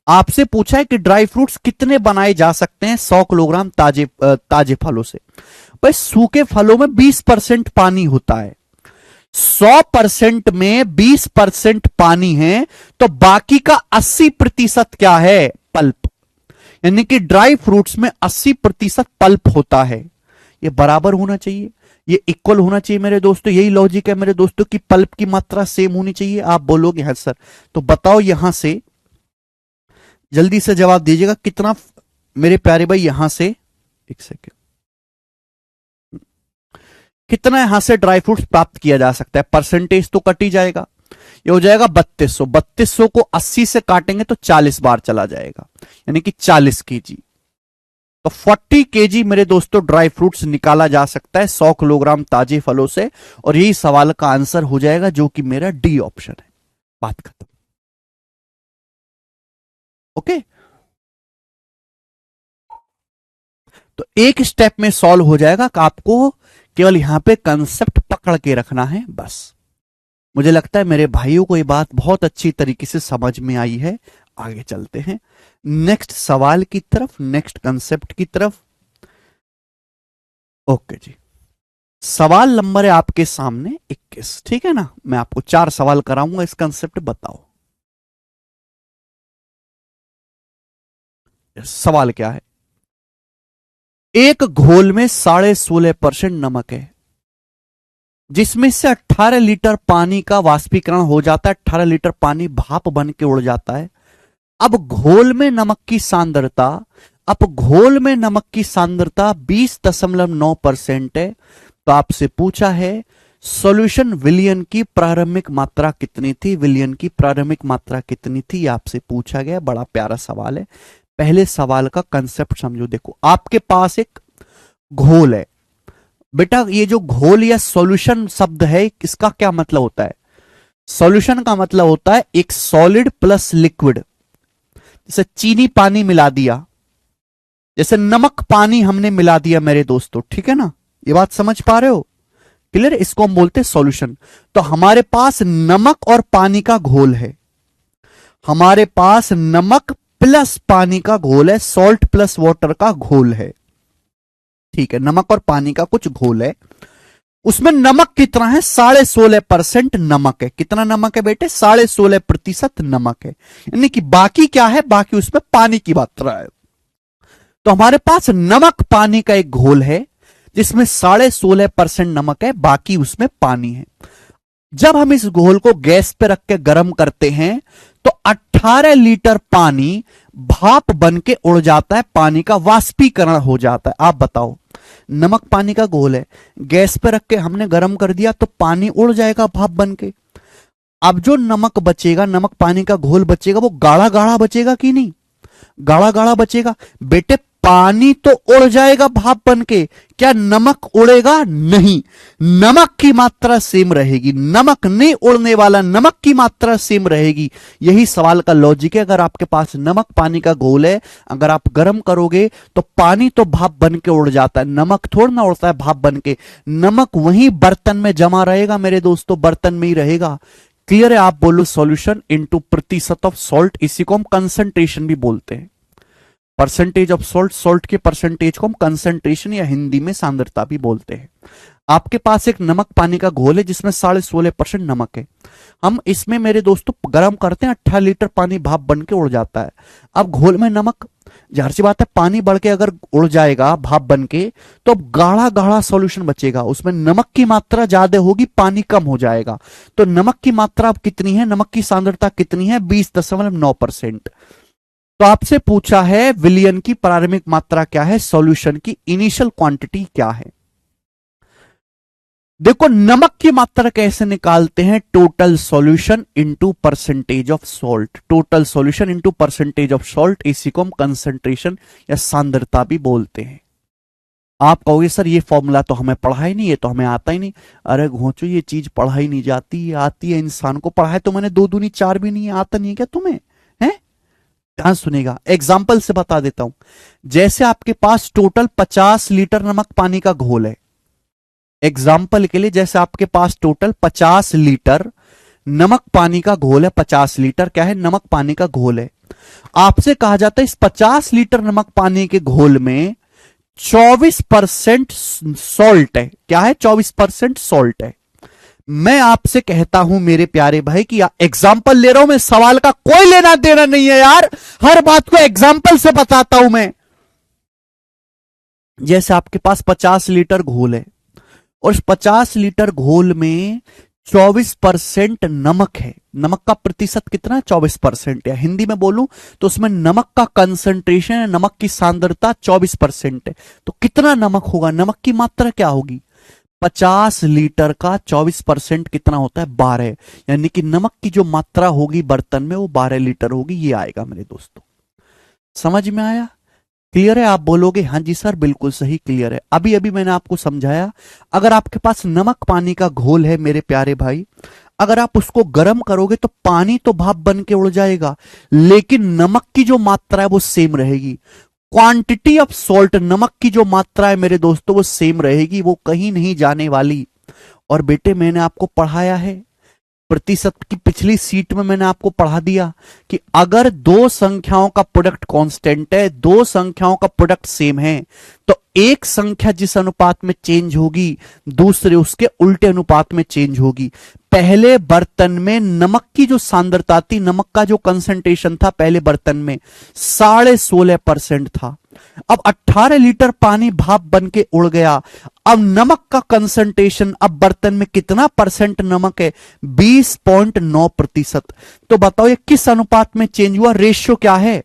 आपसे पूछा है कि ड्राई फ्रूट्स कितने बनाए जा सकते हैं 100 किलोग्राम ताजे फलों से। भाई सूखे फलों में 20% पानी होता है। 100% में 20% पानी है तो बाकी का 80% क्या है, पल्प। यानी कि ड्राई फ्रूट्स में 80% पल्प होता है। ये बराबर होना चाहिए, ये इक्वल होना चाहिए मेरे दोस्तों। यही लॉजिक है मेरे दोस्तों कि पल्प की मात्रा सेम होनी चाहिए। आप बोलोगे हाँ सर, तो बताओ यहां से जल्दी से जवाब दीजिएगा कितना मेरे प्यारे भाई, यहां से एक सेकेंड, कितना यहां से ड्राई फ्रूट्स प्राप्त किया जा सकता है। परसेंटेज तो कट ही जाएगा, ये हो जाएगा 3200। 3200 को 80 से काटेंगे तो 40 बार चला जाएगा, यानी कि 40 केजी। तो 40 केजी मेरे दोस्तों ड्राई फ्रूट्स निकाला जा सकता है 100 किलोग्राम ताजे फलों से, और यही सवाल का आंसर हो जाएगा जो कि मेरा डी ऑप्शन है। बात खत्म। ओके, तो एक स्टेप में सॉल्व हो जाएगा। आपको केवल यहां पे कंसेप्ट पकड़ के रखना है बस। मुझे लगता है मेरे भाइयों को ये बात बहुत अच्छी तरीके से समझ में आई है। आगे चलते हैं नेक्स्ट सवाल की तरफ, नेक्स्ट कंसेप्ट की तरफ। ओके जी, सवाल नंबर है आपके सामने 21, ठीक है ना। मैं आपको 4 सवाल कराऊंगा, इस कंसेप्ट बताओ। सवाल क्या है, एक घोल में 16.5% नमक है जिसमें से 18 लीटर पानी का वाष्पीकरण हो जाता है। 18 लीटर पानी भाप बन के उड़ जाता है। अब घोल में नमक की सांद्रता, अब घोल में नमक की सांद्रता 20.9% है। तो आपसे पूछा है सॉल्यूशन विलयन की प्रारंभिक मात्रा कितनी थी, विलयन की प्रारंभिक मात्रा कितनी थी, आपसे पूछा गया। बड़ा प्यारा सवाल है। पहले सवाल का कंसेप्ट समझो। देखो आपके पास एक घोल है बेटा, ये जो घोल या सॉल्यूशन शब्द है इसका क्या मतलब होता है, सॉल्यूशन का मतलब होता है एक सॉलिड प्लस लिक्विड। जैसे चीनी पानी मिला दिया, जैसे नमक पानी हमने मिला दिया मेरे दोस्तों, ठीक है ना। ये बात समझ पा रहे हो, क्लियर। इसको हम बोलते हैं सॉल्यूशन। तो हमारे पास नमक और पानी का घोल है, हमारे पास नमक प्लस पानी का घोल है, सॉल्ट प्लस वाटर का घोल है, ठीक है। नमक और पानी का कुछ घोल है, उसमें नमक कितना है, 16.5% नमक है। कितना नमक है बेटे, 16.5% नमक है। यानी कि बाकी क्या है, बाकी उसमें पानी की मात्रा है। तो हमारे पास नमक पानी का एक घोल है जिसमें 16.5% नमक है, बाकी उसमें पानी है। जब हम इस घोल को गैस पे रख के गर्म करते हैं तो 18 लीटर पानी भाप बन के उड़ जाता है, पानी का वाष्पीकरण हो जाता है। आप बताओ, नमक पानी का घोल है, गैस पे रख के हमने गर्म कर दिया तो पानी उड़ जाएगा भाप बन के। अब जो नमक बचेगा, नमक पानी का घोल बचेगा, वो गाढ़ा गाढ़ा बचेगा कि नहीं, गाढ़ा गाढ़ा बचेगा। बेटे पानी तो उड़ जाएगा भाप बन के, क्या नमक उड़ेगा? नहीं, नमक की मात्रा सेम रहेगी, नमक नहीं उड़ने वाला, नमक की मात्रा सेम रहेगी। यही सवाल का लॉजिक है। अगर आपके पास नमक पानी का घोल है, अगर आप गर्म करोगे तो पानी तो भाप बन के उड़ जाता है, नमक थोड़ा ना उड़ता है भाप बन के। नमक वहीं बर्तन में जमा रहेगा मेरे दोस्तों, बर्तन में ही रहेगा। क्लियर है? आप बोलो सॉल्यूशन इनटू प्रतिशत ऑफ सॉल्ट, इसी को हम कंसंट्रेशन भी बोलते हैं। परसेंटेज ऑफ सॉल्ट, सॉल्ट के परसेंटेज को हम कंसंट्रेशन या हिंदी में सांद्रता भी बोलते हैं। आपके पास एक नमक पानी का घोल है जिसमें 16.5% नमक है। हम इसमें मेरे दोस्तों गर्म करते हैं, 18 लीटर पानी भाप बन के उड़ जाता है। अब घोल में नमक, जाहिर सी बात है पानी बढ़ के अगर उड़ जाएगा भाप बन के तो अब गाढ़ा गाढ़ा सॉल्यूशन बचेगा, उसमें नमक की मात्रा ज्यादा होगी, पानी कम हो जाएगा। तो नमक की मात्रा अब कितनी है, नमक की सांद्रता कितनी है? 20.9%। तो आपसे पूछा है विलयन की प्रारंभिक मात्रा क्या है, सॉल्यूशन की इनिशियल क्वांटिटी क्या है। देखो नमक की मात्रा कैसे निकालते हैं, total solution into percentage of salt, total solution into percentage of salt, इसी को हम कंसंट्रेशन या सांद्रता भी बोलते हैं। आप कहोगे सर ये फॉर्मूला तो हमें पढ़ा ही नहीं, ये तो हमें आता ही नहीं। अरे घोंचो, ये चीज पढ़ाई नहीं जाती, ये आती है इंसान को। पढ़ा है तो मैंने 2 दूनी 4 भी नहीं, आता नहीं है क्या तुम्हें? है? ध्यान सुनेगा, एग्जाम्पल से बता देता हूं। जैसे आपके पास टोटल 50 लीटर नमक पानी का घोल है, एग्जाम्पल के लिए जैसे आपके पास टोटल 50 लीटर नमक पानी का घोल है, 50 लीटर क्या है, नमक पानी का घोल है। आपसे कहा जाता है इस 50 लीटर नमक पानी के घोल में 24% सॉल्ट है। क्या है? 24% सॉल्ट है। मैं आपसे कहता हूं मेरे प्यारे भाई कि एग्जाम्पल ले रहा हूं मैं, सवाल का कोई लेना देना नहीं है यार, हर बात को एग्जाम्पल से बताता हूं मैं। जैसे आपके पास 50 लीटर घोल है और इस 50 लीटर घोल में 24% नमक है। नमक का प्रतिशत कितना है? 24%। या हिंदी में बोलूं तो उसमें नमक का कंसंट्रेशन है, नमक की सांद्रता 24% है। तो कितना नमक होगा, नमक की मात्रा क्या होगी? 50 लीटर का 24% कितना होता है? 12। यानी कि नमक की जो मात्रा होगी बर्तन में वो 12 लीटर होगी। ये आएगा मेरे दोस्तों, समझ में आया? क्लियर है? आप बोलोगे हाँ जी सर बिल्कुल सही, क्लियर है। अभी अभी मैंने आपको समझाया, अगर आपके पास नमक पानी का घोल है मेरे प्यारे भाई, अगर आप उसको गर्म करोगे तो पानी तो भाप बन के उड़ जाएगा, लेकिन नमक की जो मात्रा है वो सेम रहेगी। क्वांटिटी ऑफ सॉल्ट, नमक की जो मात्रा है मेरे दोस्तों वो सेम रहेगी, वो कहीं नहीं जाने वाली। और बेटे मैंने आपको पढ़ाया है, प्रतिशत की पिछली सीट में मैंने आपको पढ़ा दिया कि अगर 2 संख्याओं का प्रोडक्ट कांस्टेंट है, 2 संख्याओं का प्रोडक्ट सेम है, तो एक संख्या जिस अनुपात में चेंज होगी दूसरे उसके उल्टे अनुपात में चेंज होगी। पहले बर्तन में नमक की जो सांद्रता थी, नमक का जो कंसंट्रेशन था पहले बर्तन में 16.5% था। अब 18 लीटर पानी भाप बन के उड़ गया। अब नमक का कंसंट्रेशन अब बर्तन में कितना परसेंट नमक है? 20.9%। तो बताओ ये किस अनुपात में चेंज हुआ, रेशियो क्या है?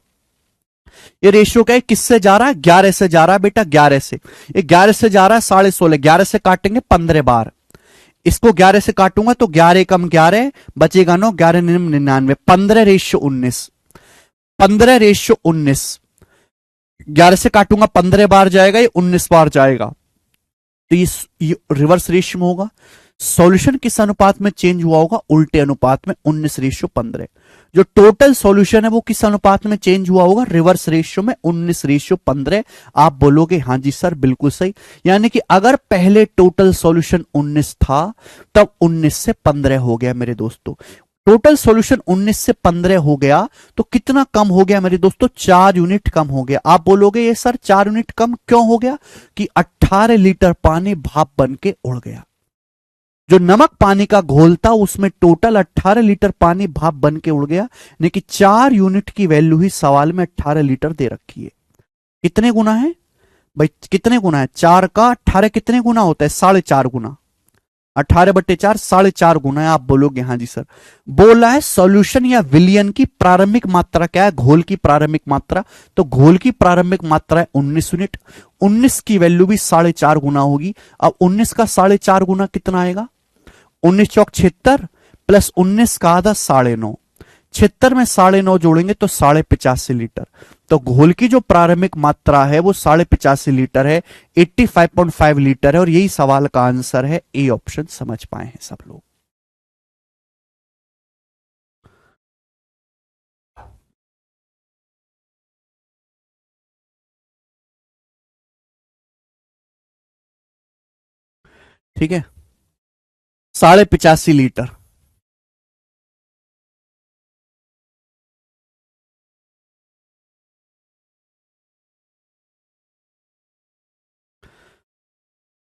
ये रेशियो क्या है, किससे जा रहा है? 11 से जा रहा है बेटा, 11 से। ये 11 से जा रहा है 16.5, 11 से काटेंगे 15 बार, इसको 11 से काटूंगा तो 11 कम 11 बचेगा 9, 11 99, 15/19, 15/19। 11 से काटूंगा 15 बार जाएगा, ये 19 बार जाएगा, तो ये रिवर्स रेशियो में होगा। सॉल्यूशन किस अनुपात में चेंज हुआ होगा? उल्टे अनुपात में, 19/15। जो टोटल सॉल्यूशन है वो किस अनुपात में चेंज हुआ होगा? रिवर्स रेशियो में, 19/15। आप बोलोगे हाँ जी सर बिल्कुल सही। यानी कि अगर पहले टोटल सॉल्यूशन 19 था तब 19 से 15 हो गया मेरे दोस्तों। टोटल सॉल्यूशन 19 से 15 हो गया तो कितना कम हो गया मेरे दोस्तों? 4 यूनिट कम हो गया। आप बोलोगे ये सर 4 यूनिट कम क्यों हो गया? कि 18 लीटर पानी भाप बन के उड़ गया। जो नमक पानी का घोल था उसमें टोटल 18 लीटर पानी भाप बन के उड़ गया, यानी कि 4 यूनिट की वैल्यू ही सवाल में 18 लीटर दे रखी है। कितने गुना है भाई? कितने गुना है? 4 का 18 कितने गुना होता है? 4.5 गुना। 18/4 4.5 गुना है। आप बोलोगे हाँ जी सर। बोला है सॉल्यूशन या विलयन की प्रारंभिक मात्रा क्या है? घोल की प्रारंभिक मात्रा। तो घोल की प्रारंभिक मात्रा है 19 यूनिट। 19 की वैल्यू भी 4.5 गुना होगी। अब 19 का 4.5 गुना कितना आएगा? 19 चौक 76 प्लस 19 का आधा 9.5, 76 में 9.5 जोड़ेंगे तो 85.5 लीटर। तो घोल की जो प्रारंभिक मात्रा है वो 85.5 लीटर है, 85.5 लीटर है। और यही सवाल का आंसर है, ए ऑप्शन। समझ पाए हैं सब लोग? ठीक है, 85.5 लीटर।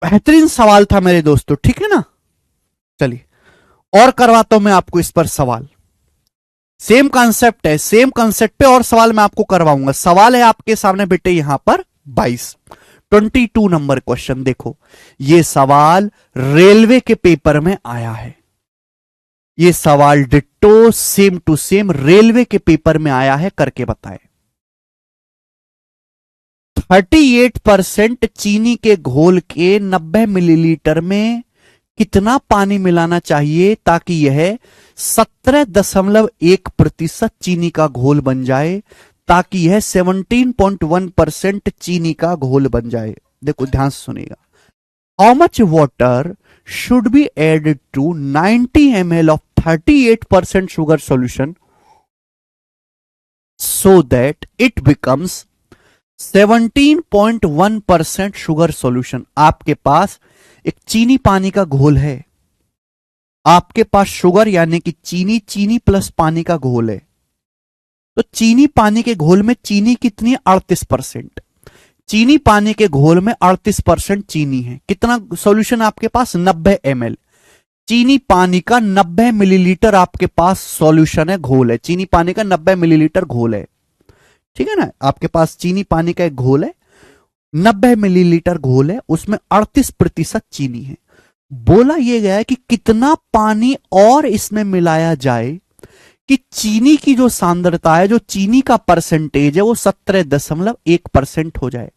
बेहतरीन सवाल था मेरे दोस्तों, ठीक है ना। चलिए और करवाता हूं मैं आपको इस पर सवाल। सेम कॉन्सेप्ट है, सेम कॉन्सेप्ट पे और सवाल मैं आपको करवाऊंगा। सवाल है आपके सामने बेटे यहां पर 22 नंबर क्वेश्चन। देखो, ये सवाल रेलवे के पेपर में आया है। ये सवाल ditto same to same railway के पेपर में आया है, करके बताए। 38% चीनी के घोल के 90 मिलीलीटर में कितना पानी मिलाना चाहिए ताकि यह 17.1% चीनी का घोल बन जाए, ताकि यह 17.1% चीनी का घोल बन जाए। देखो ध्यान से सुनिएगा। How much water should be added to 90 ml of 38% sugar solution so that it becomes 17.1% sugar solution. आपके पास एक चीनी पानी का घोल है, आपके पास शुगर यानी कि चीनी, चीनी प्लस पानी का घोल है। तो चीनी पानी के घोल में चीनी कितनी है? 38%। चीनी पानी के घोल में 38% चीनी है। कितना सॉल्यूशन आपके पास? 90 ml। चीनी पानी का 90 मिलीलीटर आपके पास सॉल्यूशन है, घोल है। चीनी पानी का 90 मिलीलीटर घोल है, ठीक है ना। आपके पास चीनी पानी का एक घोल है, 90 मिलीलीटर घोल है, उसमें 38% चीनी है। बोला यह गया है कि कितना पानी और इसमें मिलाया जाए कि चीनी की जो सांद्रता है, जो चीनी का परसेंटेज है, वो 17.1% हो जाए।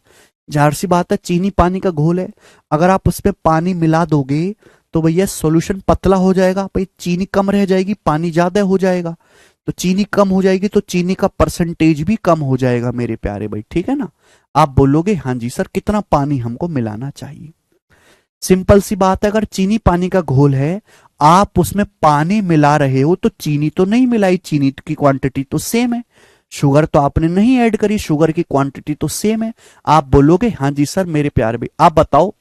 जाहिर सी बात है, चीनी पानी का घोल है, अगर आप उसमें पानी मिला दोगे तो भैया सॉल्यूशन पतला हो जाएगा। भाई चीनी कम रह जाएगी, पानी ज्यादा हो जाएगा। तो चीनी कम हो जाएगी तो चीनी का परसेंटेज भी कम हो जाएगा मेरे प्यारे भाई, ठीक है ना। आप बोलोगे हाँ जी सर, कितना पानी हमको मिलाना चाहिए। सिंपल सी बात है, अगर चीनी पानी का घोल है, आप उसमें पानी मिला रहे हो तो चीनी तो नहीं मिलाई, चीनी की क्वांटिटी तो सेम है। शुगर तो आपने नहीं ऐड करी, शुगर की क्वांटिटी तो सेम है। आप बोलोगे हाँ जी सर मेरे प्यारे भाई। आप बताओ,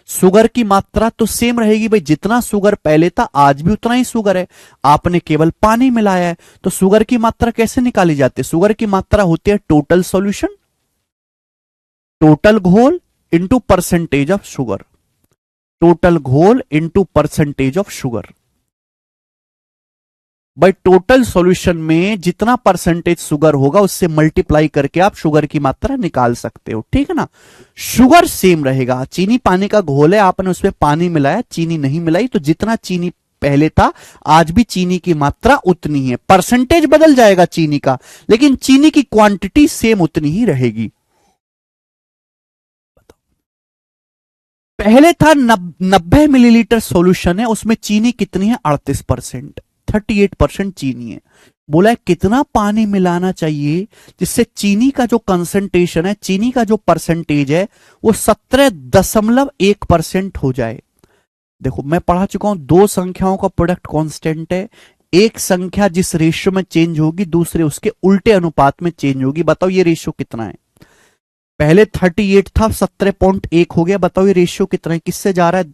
शुगर की मात्रा तो सेम रहेगी भाई, जितना शुगर पहले था आज भी उतना ही शुगर है, आपने केवल पानी मिलाया है। तो शुगर की मात्रा कैसे निकाली जाती है? शुगर की मात्रा होती है टोटल सॉल्यूशन, टोटल घोल into percentage of sugar. Total घोल इंटू परसेंटेज ऑफ शुगर। भाई टोटल सॉल्यूशन में जितना परसेंटेज शुगर होगा उससे मल्टीप्लाई करके आप शुगर की मात्रा निकाल सकते हो, ठीक है ना। शुगर सेम रहेगा, चीनी पानी का घोल है, आपने उसमें पानी मिलाया, चीनी नहीं मिलाई, तो जितना चीनी पहले था आज भी चीनी की मात्रा उतनी है। परसेंटेज बदल जाएगा चीनी का, लेकिन चीनी की क्वांटिटी सेम उतनी ही रहेगी। पहले था 90 मिलीलीटर सॉल्यूशन है, उसमें चीनी कितनी है? 38%। 38% चीनी है। बोला है कितना पानी मिलाना चाहिए जिससे चीनी का जो कंसंट्रेशन है, चीनी का जो परसेंटेज है, वो 17.1% हो जाए। देखो मैं पढ़ा चुका हूं, दो संख्याओं का प्रोडक्ट कांस्टेंट है। एक संख्या जिस रेशियो में चेंज होगी, दूसरे उसके उल्टे अनुपात में चेंज होगी। बताओ ये रेशियो कितना है? पहले 38 था, 17.1 हो गया। बताओ ये रेशियो कितना है, किससे जा रहा है?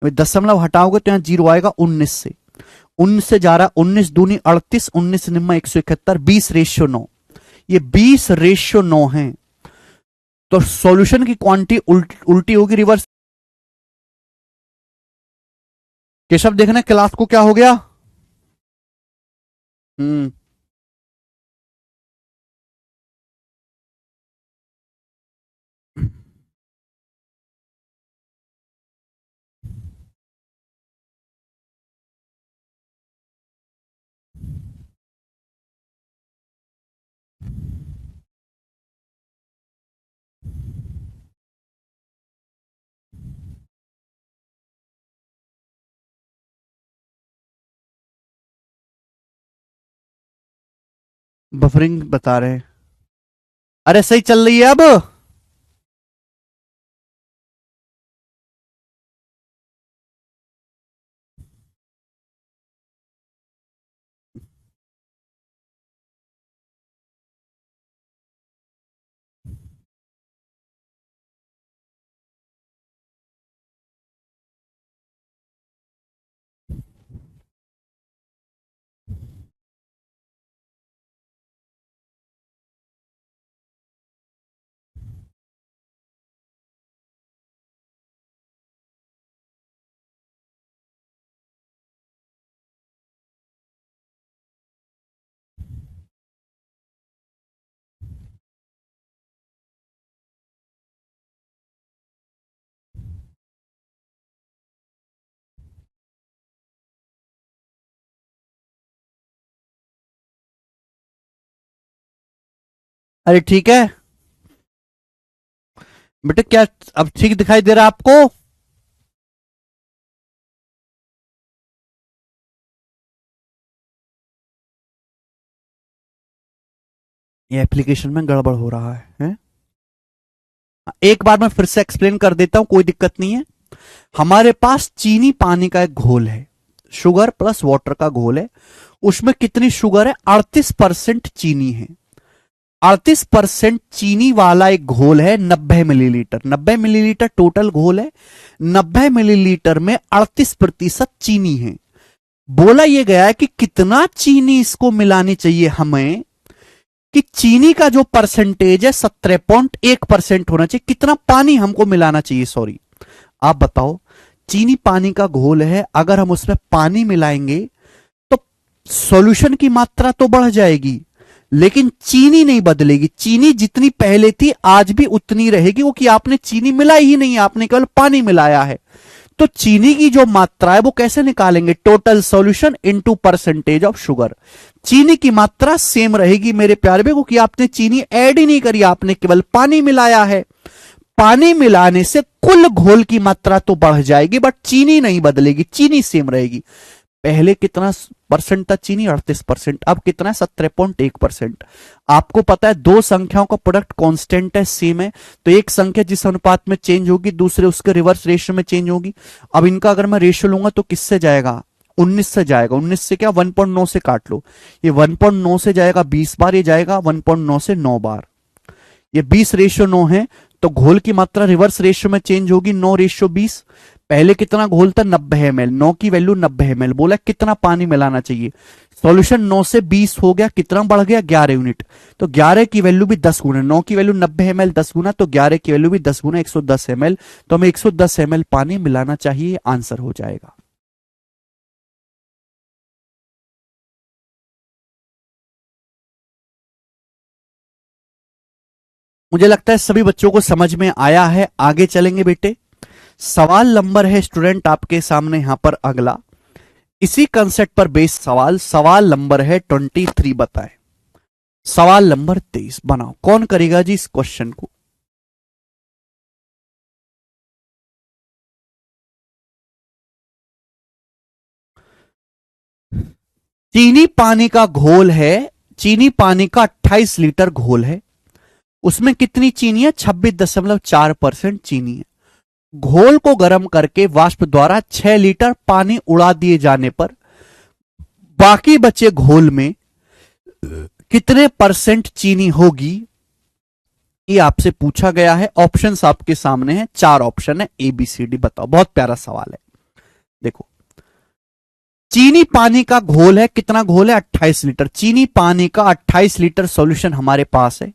दशमलव हटाओगे तो यहां जीरो आएगा, 19 से। 19 से जा रहा है, 19 दूनी 38, 19 निम्मा 171, 20:9। ये 20:9 है। तो सॉल्यूशन की क्वांटिटी उल्टी होगी, रिवर्स। केशव देखना क्लास को क्या हो गया। हम्म। बफरिंग बता रहे हैं। अरे सही चल रही है अब। अरे ठीक है बेटे, क्या अब ठीक दिखाई दे रहा है आपको? ये एप्लीकेशन में गड़बड़ हो रहा है? एक बार मैं फिर से एक्सप्लेन कर देता हूं, कोई दिक्कत नहीं है। हमारे पास चीनी पानी का एक घोल है, शुगर प्लस वाटर का घोल है। उसमें कितनी शुगर है? 38% चीनी है। 38% चीनी वाला एक घोल है, 90 मिलीलीटर। 90 मिलीलीटर टोटल घोल है। 90 मिलीलीटर में 38% चीनी है। बोला यह गया है कि कितना चीनी इसको मिलानी चाहिए हमें, कि चीनी का जो परसेंटेज है 17.1% होना चाहिए। कितना पानी हमको मिलाना चाहिए, सॉरी आप बताओ। चीनी पानी का घोल है, अगर हम उसमें पानी मिलाएंगे तो सॉल्यूशन की मात्रा तो बढ़ जाएगी, लेकिन चीनी नहीं बदलेगी। चीनी जितनी पहले थी आज भी उतनी रहेगी, क्योंकि आपने चीनी मिलाई ही नहीं, आपने केवल पानी मिलाया है। तो चीनी की जो मात्रा है वो कैसे निकालेंगे? Total solution into percentage of sugar. चीनी की मात्रा सेम रहेगी मेरे प्यारे में, क्योंकि आपने चीनी ऐड ही नहीं करी, आपने केवल पानी मिलाया है। पानी मिलाने से कुल घोल की मात्रा तो बढ़ जाएगी, बट चीनी नहीं बदलेगी, चीनी सेम रहेगी। पहले कितना परसेंट था चीनी? 38%। अब कितना है? 17.1%। आपको पता है दो संख्याओं का प्रोडक्ट कांस्टेंट है, सेम है, तो एक संख्या जिस अनुपात में चेंज होगी दूसरे उसके रिवर्स रेशियो में चेंज होगी। अब इनका अगर मैं रेशियो लूंगा तो किससे जाएगा? 19 से जाएगा। 19 से क्या? 1.9 से काट लो। ये 1.9 से जाएगा 20 बार, ये जाएगा 1.9 से 9 बार। ये 20:9 है, तो घोल की मात्रा रिवर्स रेशियो में चेंज होगी, 9:20। पहले कितना घोल था? 90 ml। 9 की वैल्यू 90 ml। बोला कितना पानी मिलाना चाहिए? सॉल्यूशन 9 से 20 हो गया, कितना बढ़ गया? 11 यूनिट। तो 11 की वैल्यू भी 10 गुना, 9 की वैल्यू 90 ml 10 गुना, तो 11 की वैल्यू भी 10 गुना 110 ml। तो हमें 110 ml पानी मिलाना चाहिए, आंसर हो जाएगा। मुझे लगता है सभी बच्चों को समझ में आया है। आगे चलेंगे बेटे। सवाल नंबर है स्टूडेंट आपके सामने यहां पर अगला, इसी कंसेप्ट पर बेस्ड सवाल। सवाल नंबर है 23, बताएं। सवाल नंबर 23 बनाओ, कौन करेगा जी इस क्वेश्चन को? चीनी पानी का घोल है, चीनी पानी का 28 लीटर घोल है। उसमें कितनी चीनी है? 26.4% चीनी है। घोल को गर्म करके वाष्प द्वारा 6 लीटर पानी उड़ा दिए जाने पर बाकी बचे घोल में कितने परसेंट चीनी होगी? ये आपसे पूछा गया है। ऑप्शंस आपके सामने हैं, 4 ऑप्शन है, ए बी सी डी। बताओ, बहुत प्यारा सवाल है। देखो, चीनी पानी का घोल है, कितना घोल है? 28 लीटर। चीनी पानी का 28 लीटर सॉल्यूशन हमारे पास है,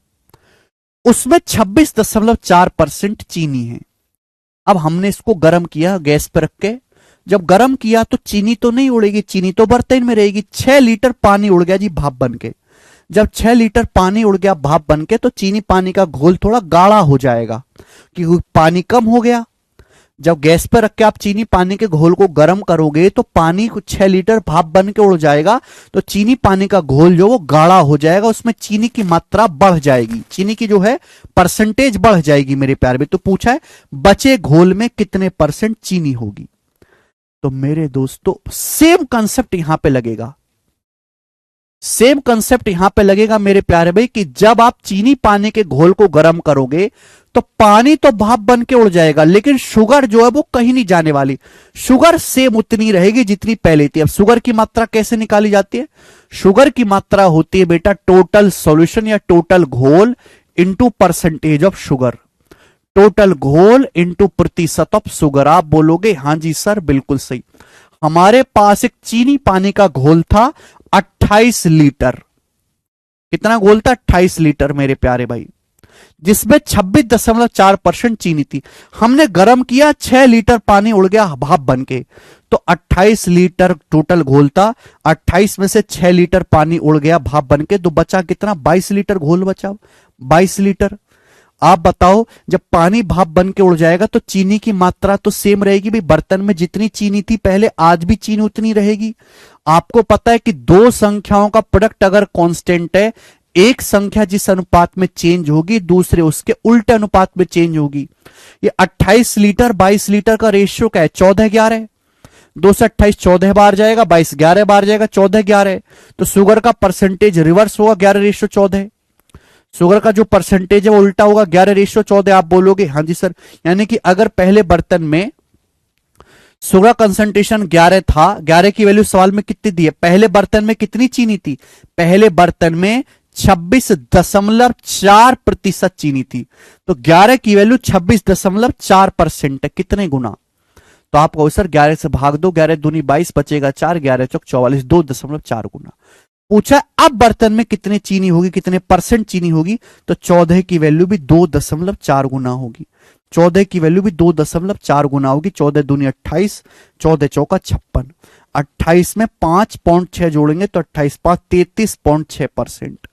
उसमें 26.4% चीनी है। अब हमने इसको गर्म किया गैस पर रख के। जब गर्म किया तो चीनी तो नहीं उड़ेगी, चीनी तो बर्तन में रहेगी। 6 लीटर पानी उड़ गया जी भाप बन के। जब 6 लीटर पानी उड़ गया भाप बन के, तो चीनी पानी का घोल थोड़ा गाढ़ा हो जाएगा, क्योंकि पानी कम हो गया। जब गैस पर रख के आप चीनी पानी के घोल को गर्म करोगे तो पानी 6 लीटर भाप बन के उड़ जाएगा, तो चीनी पानी का घोल जो वो गाढ़ा हो जाएगा, उसमें चीनी की मात्रा बढ़ जाएगी, चीनी की जो है परसेंटेज बढ़ जाएगी मेरे प्यार में। तो पूछा है बचे घोल में कितने परसेंट चीनी होगी। तो मेरे दोस्तों सेम कंसेप्ट यहां पे लगेगा। सेम कंसेप्ट यहां पे लगेगा मेरे प्यारे भाई कि जब आप चीनी पानी के घोल को गर्म करोगे तो पानी तो भाप बन के उड़ जाएगा, लेकिन शुगर जो है वो कहीं नहीं जाने वाली। शुगर सेम उतनी रहेगी जितनी पहले थी। अब शुगर की मात्रा कैसे निकाली जाती है? शुगर की मात्रा होती है बेटा टोटल सॉल्यूशन या टोटल घोल into percentage of sugar. Total घोल इंटू प्रतिशत ऑफ शुगर। आप बोलोगे हां जी सर बिल्कुल सही। हमारे पास एक चीनी पानी का घोल था 28 लीटर। कितना घोल था? 28 लीटर मेरे प्यारे भाई, जिसमें 26.4% चीनी थी। हमने गर्म किया, 6 लीटर पानी उड़ गया भाप बन के। तो 28 लीटर टोटल घोल था, 28 में से 6 लीटर पानी उड़ गया भाप बन के, तो बचा कितना? 22 लीटर घोल बचा। 22 लीटर। आप बताओ जब पानी भाप बन के उड़ जाएगा तो चीनी की मात्रा तो सेम रहेगी भाई। बर्तन में जितनी चीनी थी पहले, आज भी चीनी उतनी रहेगी। आपको पता है कि दो संख्याओं का प्रोडक्ट अगर कांस्टेंट है, एक संख्या जिस अनुपात में चेंज होगी दूसरे उसके उल्टे अनुपात में चेंज होगी। ये 28 लीटर 22 लीटर का रेशियो क्या है? 14:11। 2 से 28 14 बार जाएगा, 22 11 बार जाएगा, 14:11। तो शुगर का परसेंटेज रिवर्स होगा, 11:14। शुगर का जो परसेंटेज है वो उल्टा होगा, 11:14। आप बोलोगे हां जी सर। यानी कि अगर पहले बर्तन में शुगर कंसंट्रेशन 11 था, 11 की वैल्यू सवाल में कितनी दी है? पहले बर्तन में कितनी चीनी थी? पहले बर्तन में 26.4% चीनी थी। तो 11 की वैल्यू 26.4% है। कितने गुना? तो आप कहो सर 11 से भाग दो, 11 दूनी 22, बचेगा 4, 11 चौक 44, 2.4 गुना। पूछा अब बर्तन में कितने चीनी होगी, कितने परसेंट चीनी होगी? तो 14 की वैल्यू भी 2.4 गुना होगी। 14 की वैल्यू भी 2.4 गुना होगी। 14 दूनी 28, 14 चौका 56। 28 में 5.6 जोड़ेंगे तो 28 5 33.6%।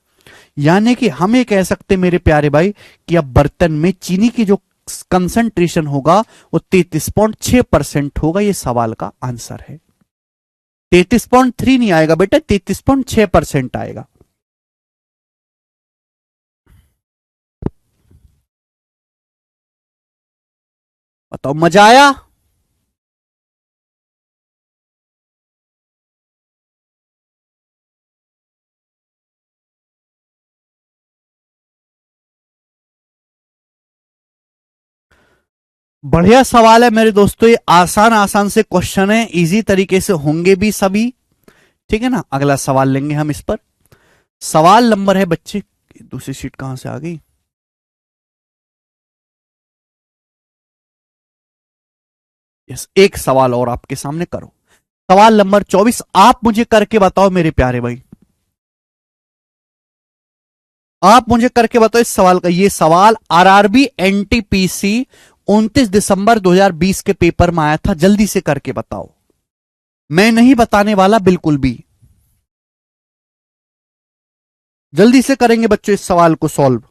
यानी कि हम ये कह सकते मेरे प्यारे भाई कि अब बर्तन में चीनी की जो कंसंट्रेशन होगा वो 33.6% होगा। ये सवाल का आंसर है। 33.3 नहीं आएगा बेटा, 33.6% आएगा। बताओ मजा आया? बढ़िया सवाल है मेरे दोस्तों। ये आसान आसान से क्वेश्चन है, इजी तरीके से होंगे भी सभी। ठीक है ना? अगला सवाल लेंगे हम इस पर। सवाल नंबर है बच्चे, दूसरी सीट कहां से आ गई? यस, एक सवाल और आपके सामने करो। सवाल नंबर 24 आप मुझे करके बताओ मेरे प्यारे भाई। आप मुझे करके बताओ इस सवाल का। ये सवाल आरआरबी एनटीपीसी 29 दिसंबर 2020 के पेपर में आया था। जल्दी से करके बताओ, मैं नहीं बताने वाला बिल्कुल भी। जल्दी से करेंगे बच्चों इस सवाल को सॉल्व।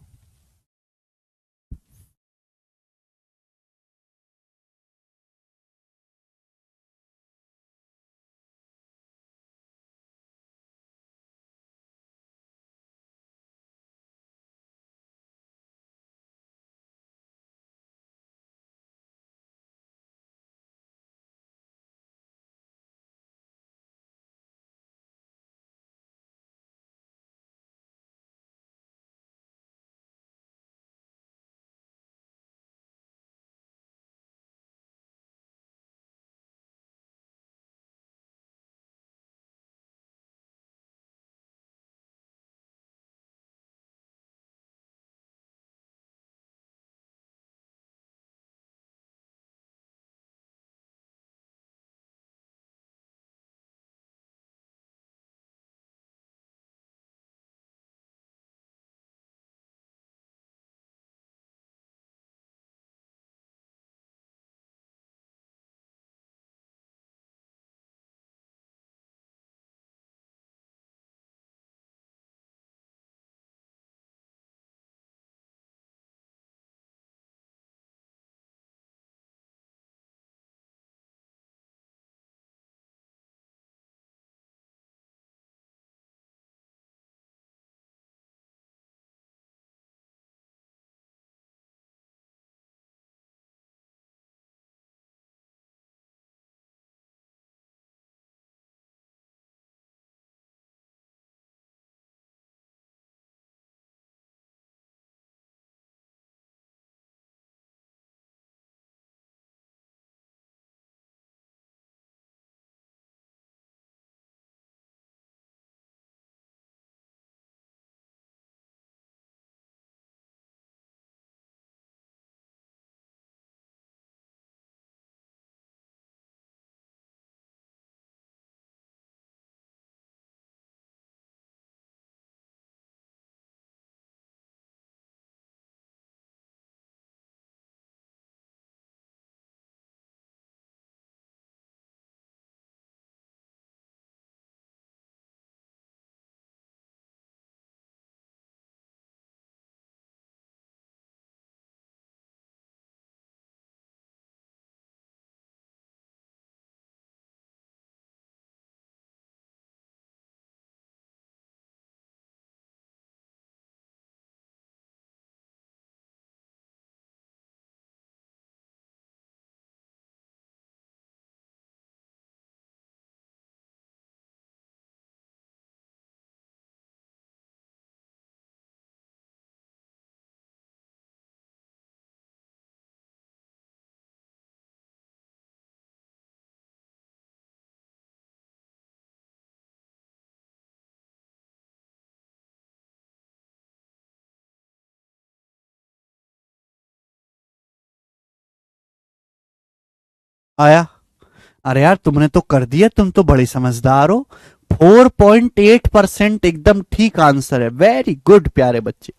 आया? अरे यार तुमने तो कर दिया, तुम तो बड़े समझदार हो। 4.8% एकदम ठीक आंसर है। वेरी गुड प्यारे बच्चे,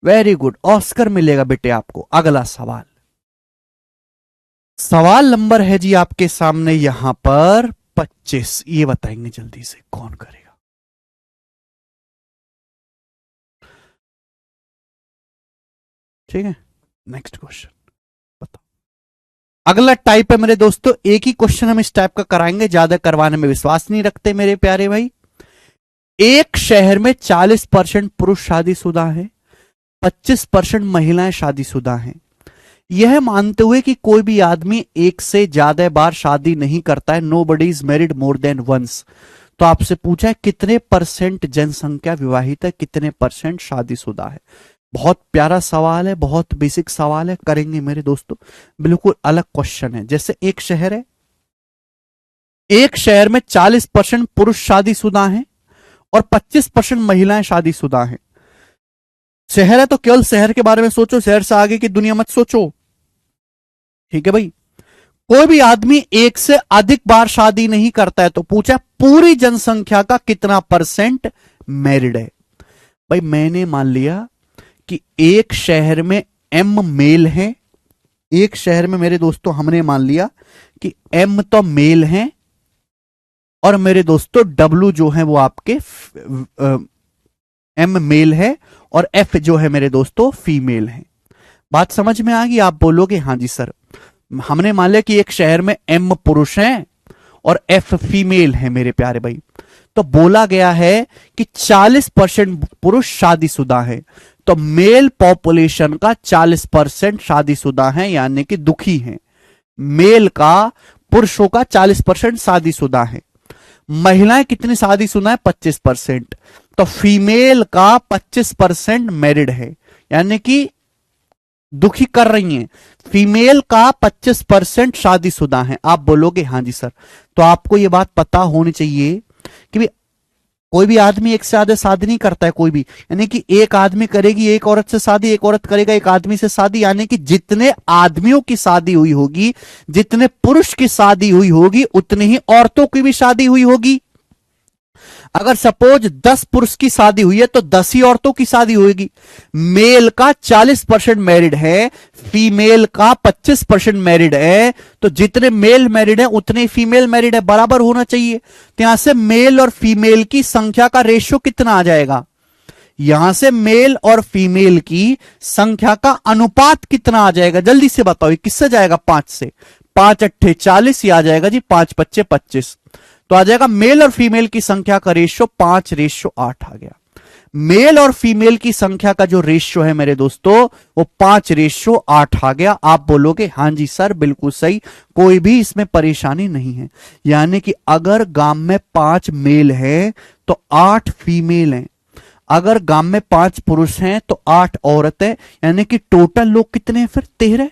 वेरी गुड। ऑस्कर मिलेगा बेटे आपको। अगला सवाल, सवाल नंबर है जी आपके सामने यहां पर 25। ये बताएंगे जल्दी से कौन करेगा? ठीक है, नेक्स्ट क्वेश्चन बताओ। अगला टाइप है मेरे दोस्तों, एक ही क्वेश्चन हम इस टाइप का कराएंगे, ज्यादा करवाने में विश्वास नहीं रखते मेरे प्यारे भाई। एक शहर में 40% पुरुष शादीशुदा हैं, 25% महिलाएं शादीशुदा हैं। यह मानते हुए कि कोई भी आदमी एक से ज्यादा बार शादी नहीं करता है, nobody is married more than once. तो आपसे पूछा है कितने परसेंट जनसंख्या विवाहित है, कितने परसेंट शादीशुदा है। बहुत प्यारा सवाल है, बहुत बेसिक सवाल है, करेंगे मेरे दोस्तों। बिल्कुल अलग क्वेश्चन है। जैसे एक शहर है, एक शहर में 40% पुरुष शादीशुदा हैं और 25% महिलाएं शादीशुदा हैं। शहर है तो केवल शहर के बारे में सोचो, शहर से आगे की दुनिया मत सोचो। ठीक है भाई। कोई भी आदमी एक से अधिक बार शादी नहीं करता है, तो पूछा पूरी जनसंख्या का कितना परसेंट मैरिड है। भाई मैंने मान लिया कि एक शहर में एम मेल है, एक शहर में मेरे दोस्तों हमने मान लिया कि एम तो मेल है और मेरे दोस्तों डब्ल्यू जो है वो आपके एम मेल है और एफ जो है मेरे दोस्तों फीमेल है। बात समझ में आ गई? आप बोलोगे हाँ जी सर। हमने मान लिया कि एक शहर में एम पुरुष हैं और एफ फीमेल है मेरे प्यारे भाई। तो बोला गया है कि 40% पुरुष शादीशुदा है, तो मेल पॉपुलेशन का 40% शादीशुदा है, यानी कि दुखी है। मेल का, पुरुषों का 40% शादीशुदा है। महिलाएं कितनी शादीशुदा है? 25%। तो फीमेल का 25% मैरिड है, यानी कि दुखी कर रही हैं। फीमेल का 25% शादीशुदा है। आप बोलोगे हाँ जी सर। तो आपको यह बात पता होनी चाहिए कि कोई भी आदमी एक से ज्यादा शादी नहीं करता है कोई भी, यानी कि एक आदमी करेगी एक औरत से शादी, एक औरत करेगा एक आदमी से शादी, यानी कि जितने आदमियों की शादी हुई होगी, जितने पुरुष की शादी हुई होगी, उतनी ही औरतों की भी शादी हुई होगी। अगर सपोज 10 पुरुष की शादी हुई है तो 10 ही औरतों की शादी होगी। मेल का 40% मैरिड है, फीमेल का 25% मैरिड है, तो जितने मेल मैरिड है उतने फीमेल मैरिड है, बराबर होना चाहिए। तो यहां से मेल और फीमेल की संख्या का रेशियो कितना आ जाएगा? यहां से मेल और फीमेल की संख्या का अनुपात कितना आ जाएगा? जल्दी से बताओ, किससे जाएगा? 5 से। 5 अट्ठे 40, आ जाएगा जी 5 पच्चे 25। तो आ जाएगा मेल और फीमेल की संख्या का रेशियो 5:8 आ गया। मेल और फीमेल की संख्या का जो रेशियो है मेरे दोस्तों वो 5:8 आ गया। आप बोलोगे हां जी सर बिल्कुल सही, कोई भी इसमें परेशानी नहीं है। यानी कि अगर गांव में 5 मेल है तो 8 फीमेल हैं, अगर गांव में 5 पुरुष हैं तो 8 औरत है, यानी कि टोटल लोग कितने हैं फिर? 13।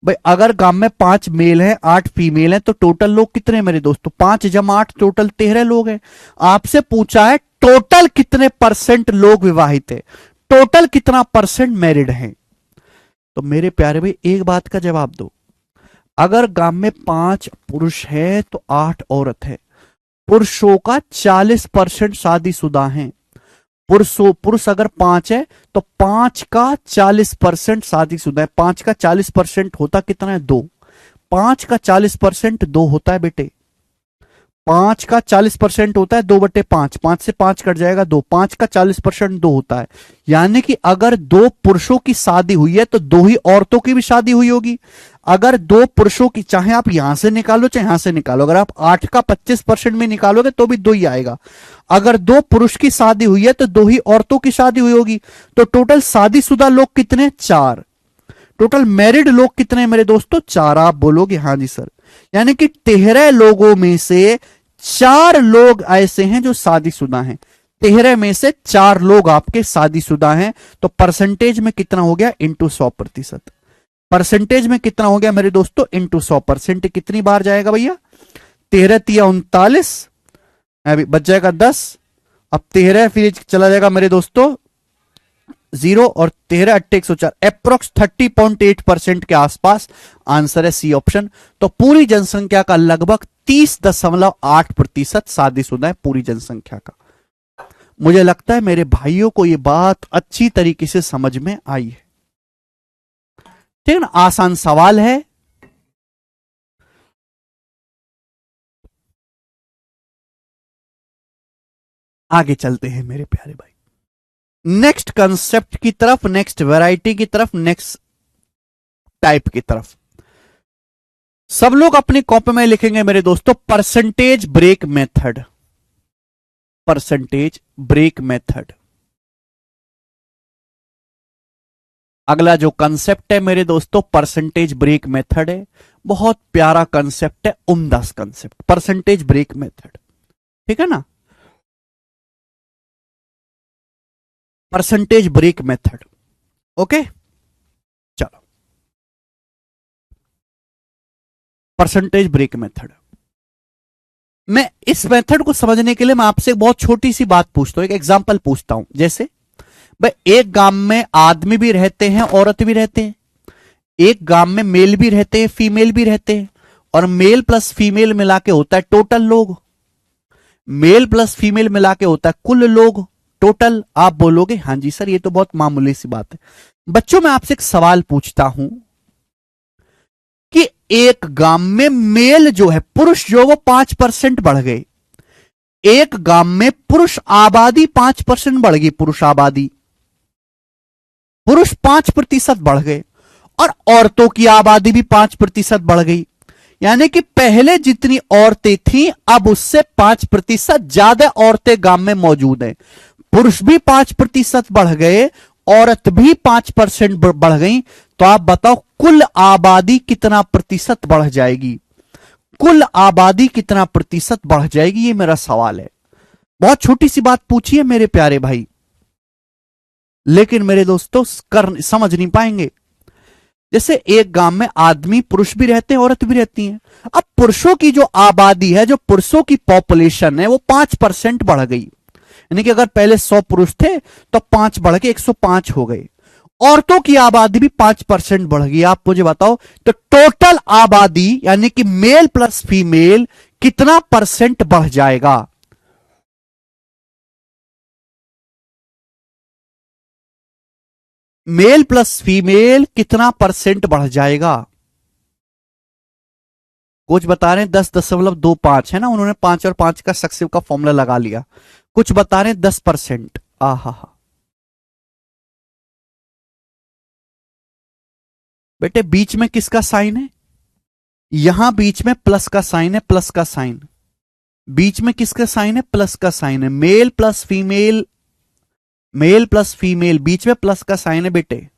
भाई अगर गांव में 5 मेल है 8 फीमेल है तो टोटल लोग कितने मेरे दोस्तों? 5 जमा 8 टोटल 13 लोग हैं। आपसे पूछा है टोटल कितने परसेंट लोग विवाहित है, टोटल कितना परसेंट मैरिड है। तो मेरे प्यारे भाई एक बात का जवाब दो, अगर गांव में 5 पुरुष है तो 8 औरत है, पुरुषों का 40% शादीशुदा है। पुरुष अगर 5 है तो 5 का 40% शादीशुदा है। 5 का 40% होता कितना है? 2। 5 का 40% 2 होता है बेटे। 5 का 40% होता है 2/5। 5 से 5 कट जाएगा 2। 5 का 40% 2 होता है, यानी कि अगर 2 पुरुषों की शादी हुई है तो 2 ही औरतों की भी शादी हुई होगी। अगर 2 पुरुषों की, चाहे आप यहां से निकालो चाहे यहां से निकालो, अगर आप 8 का 25% में निकालोगे तो भी 2 ही आएगा। अगर 2 पुरुष की शादी हुई है तो 2 ही औरतों की शादी हुई होगी। तो टोटल शादीशुदा लोग कितने? 4। टोटल मैरिड लोग कितने मेरे दोस्तों? 4। आप बोलोगे हाँ जी सर। यानी कि 13 लोगों में से 4 लोग ऐसे हैं जो शादीशुदा हैं। 13 में से 4 लोग आपके शादीशुदा हैं। तो परसेंटेज में कितना हो गया? इंटू 100%। परसेंटेज में कितना हो गया मेरे दोस्तों? इंटू 100%। कितनी बार जाएगा भैया? 13 तिया 39, अभी बच जाएगा 10। अब 13 फिर चला जाएगा मेरे दोस्तों 0 और 13 8 104, अप्रोक्स 30.8% के आसपास आंसर है सी ऑप्शन। तो पूरी जनसंख्या का लगभग 30.8% शादीशुदा है पूरी जनसंख्या का। मुझे लगता है मेरे भाइयों को यह बात अच्छी तरीके से समझ में आई है। ठीक है ना, आसान सवाल है। आगे चलते हैं मेरे प्यारे भाई, नेक्स्ट कंसेप्ट की तरफ, नेक्स्ट वैरायटी की तरफ, नेक्स्ट टाइप की तरफ। सब लोग अपनी कॉपी में लिखेंगे मेरे दोस्तों percentage break method. Percentage break method. अगला जो कंसेप्ट है मेरे दोस्तों परसेंटेज ब्रेक मेथड है। बहुत प्यारा कंसेप्ट है, उम्दा कंसेप्ट, परसेंटेज ब्रेक मेथड। ठीक है ना, परसेंटेज ब्रेक मेथड। ओके, चलो परसेंटेज ब्रेक मेथड। मैं इस मेथड को समझने के लिए मैं आपसे एक बहुत छोटी सी बात पूछता हूं, एक एग्जांपल पूछता हूं। जैसे भाई एक गांव में आदमी भी रहते हैं, औरत भी रहते हैं। एक गांव में मेल भी रहते हैं, फीमेल भी रहते हैं, और मेल प्लस फीमेल मिला के होता है टोटल लोग। मेल प्लस फीमेल मिला के होता है कुल लोग, टोटल। आप बोलोगे हां जी सर ये तो बहुत मामूली सी बात है। बच्चों मैं आपसे एक सवाल पूछता हूं कि एक गांव में मेल जो है, पुरुष जो वो 5% बढ़ गए। एक गांव में पुरुष आबादी 5% बढ़ गई, पुरुष आबादी, पुरुष 5% बढ़ गए, और औरतों की आबादी भी 5% बढ़ गई। यानी कि पहले जितनी औरतें थीं अब उससे 5% ज्यादा औरतें गांव में मौजूद हैं। पुरुष भी 5% बढ़ गए, औरत भी 5% बढ़ गई। तो आप बताओ कुल आबादी कितना प्रतिशत बढ़ जाएगी? कुल आबादी कितना प्रतिशत बढ़ जाएगी, ये मेरा सवाल है। बहुत छोटी सी बात पूछी है मेरे प्यारे भाई, लेकिन मेरे दोस्तों समझ नहीं पाएंगे। जैसे एक गांव में आदमी पुरुष भी रहते हैं, औरत भी रहती हैं। अब पुरुषों की जो आबादी है, जो पुरुषों की पॉपुलेशन है, वो 5% बढ़ गई। यानी कि अगर पहले 100 पुरुष थे तो 5 बढ़ के 105 हो गए। औरतों की आबादी भी 5% बढ़ गई। आप मुझे बताओ तो टोटल आबादी यानी कि मेल प्लस फीमेल कितना परसेंट बढ़ जाएगा? मेल प्लस फीमेल कितना परसेंट बढ़ जाएगा? कुछ बता रहे हैं 10.25 है ना, उन्होंने 5 और 5 का सक्सेसिव का फॉर्मूला लगा लिया। कुछ बता रहे हैं 10%। आहा, बेटे बीच में किसका साइन है? यहां बीच में प्लस का साइन है, प्लस का साइन। बीच में किसका साइन है? प्लस का साइन है। Male plus female, male plus female, बीच में प्लस का साइन है बेटे।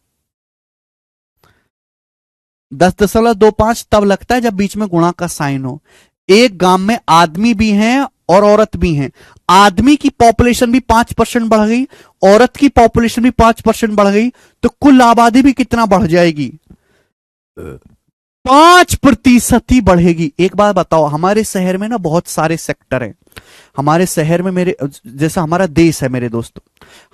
10.25 तब लगता है जब बीच में गुणा का साइन हो। एक गांव में आदमी भी हैं और औरत भी हैं। आदमी की पॉपुलेशन भी 5% बढ़ गई, औरत की पॉपुलेशन भी 5% बढ़ गई, तो कुल आबादी भी कितना बढ़ जाएगी? 5% ही बढ़ेगी। एक बात बताओ, हमारे शहर में ना बहुत सारे सेक्टर हैं। हमारे शहर में मेरे जैसा हमारा देश है मेरे दोस्तों,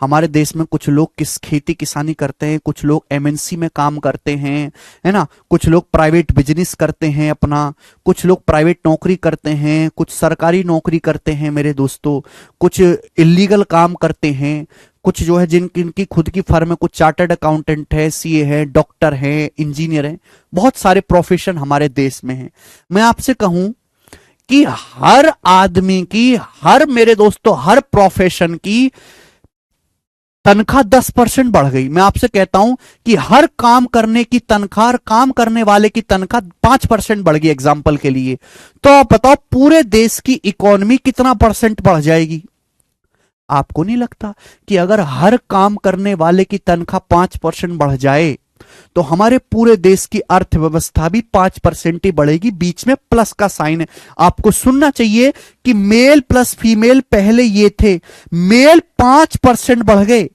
हमारे देश में कुछ लोग खेती किसानी करते हैं, कुछ लोग एमएनसी में काम करते हैं, है ना, कुछ लोग प्राइवेट बिजनेस करते हैं अपना, कुछ लोग प्राइवेट नौकरी करते हैं, कुछ सरकारी नौकरी करते हैं मेरे दोस्तों, कुछ इलीगल काम करते हैं, कुछ जो है जिनकी खुद की फर्म है, कुछ चार्टर्ड अकाउंटेंट है, सीए है, डॉक्टर है, इंजीनियर है। बहुत सारे प्रोफेशन हमारे देश में हैं। मैं आपसे कहूं कि हर आदमी की, हर मेरे दोस्तों हर प्रोफेशन की तनख्वाह 10% बढ़ गई। मैं आपसे कहता हूं कि हर काम करने की तनख्वाह, हर काम करने वाले की तनख्वाह 5% बढ़ गई एग्जाम्पल के लिए। तो आप बताओ पूरे देश की इकोनॉमी कितना परसेंट बढ़ जाएगी? आपको नहीं लगता कि अगर हर काम करने वाले की तनख्वाह 5% बढ़ जाए तो हमारे पूरे देश की अर्थव्यवस्था भी 5% ही बढ़ेगी? बीच में प्लस का साइन है। आपको सुनना चाहिए कि मेल प्लस फीमेल पहले ये थे, मेल 5% बढ़ गए।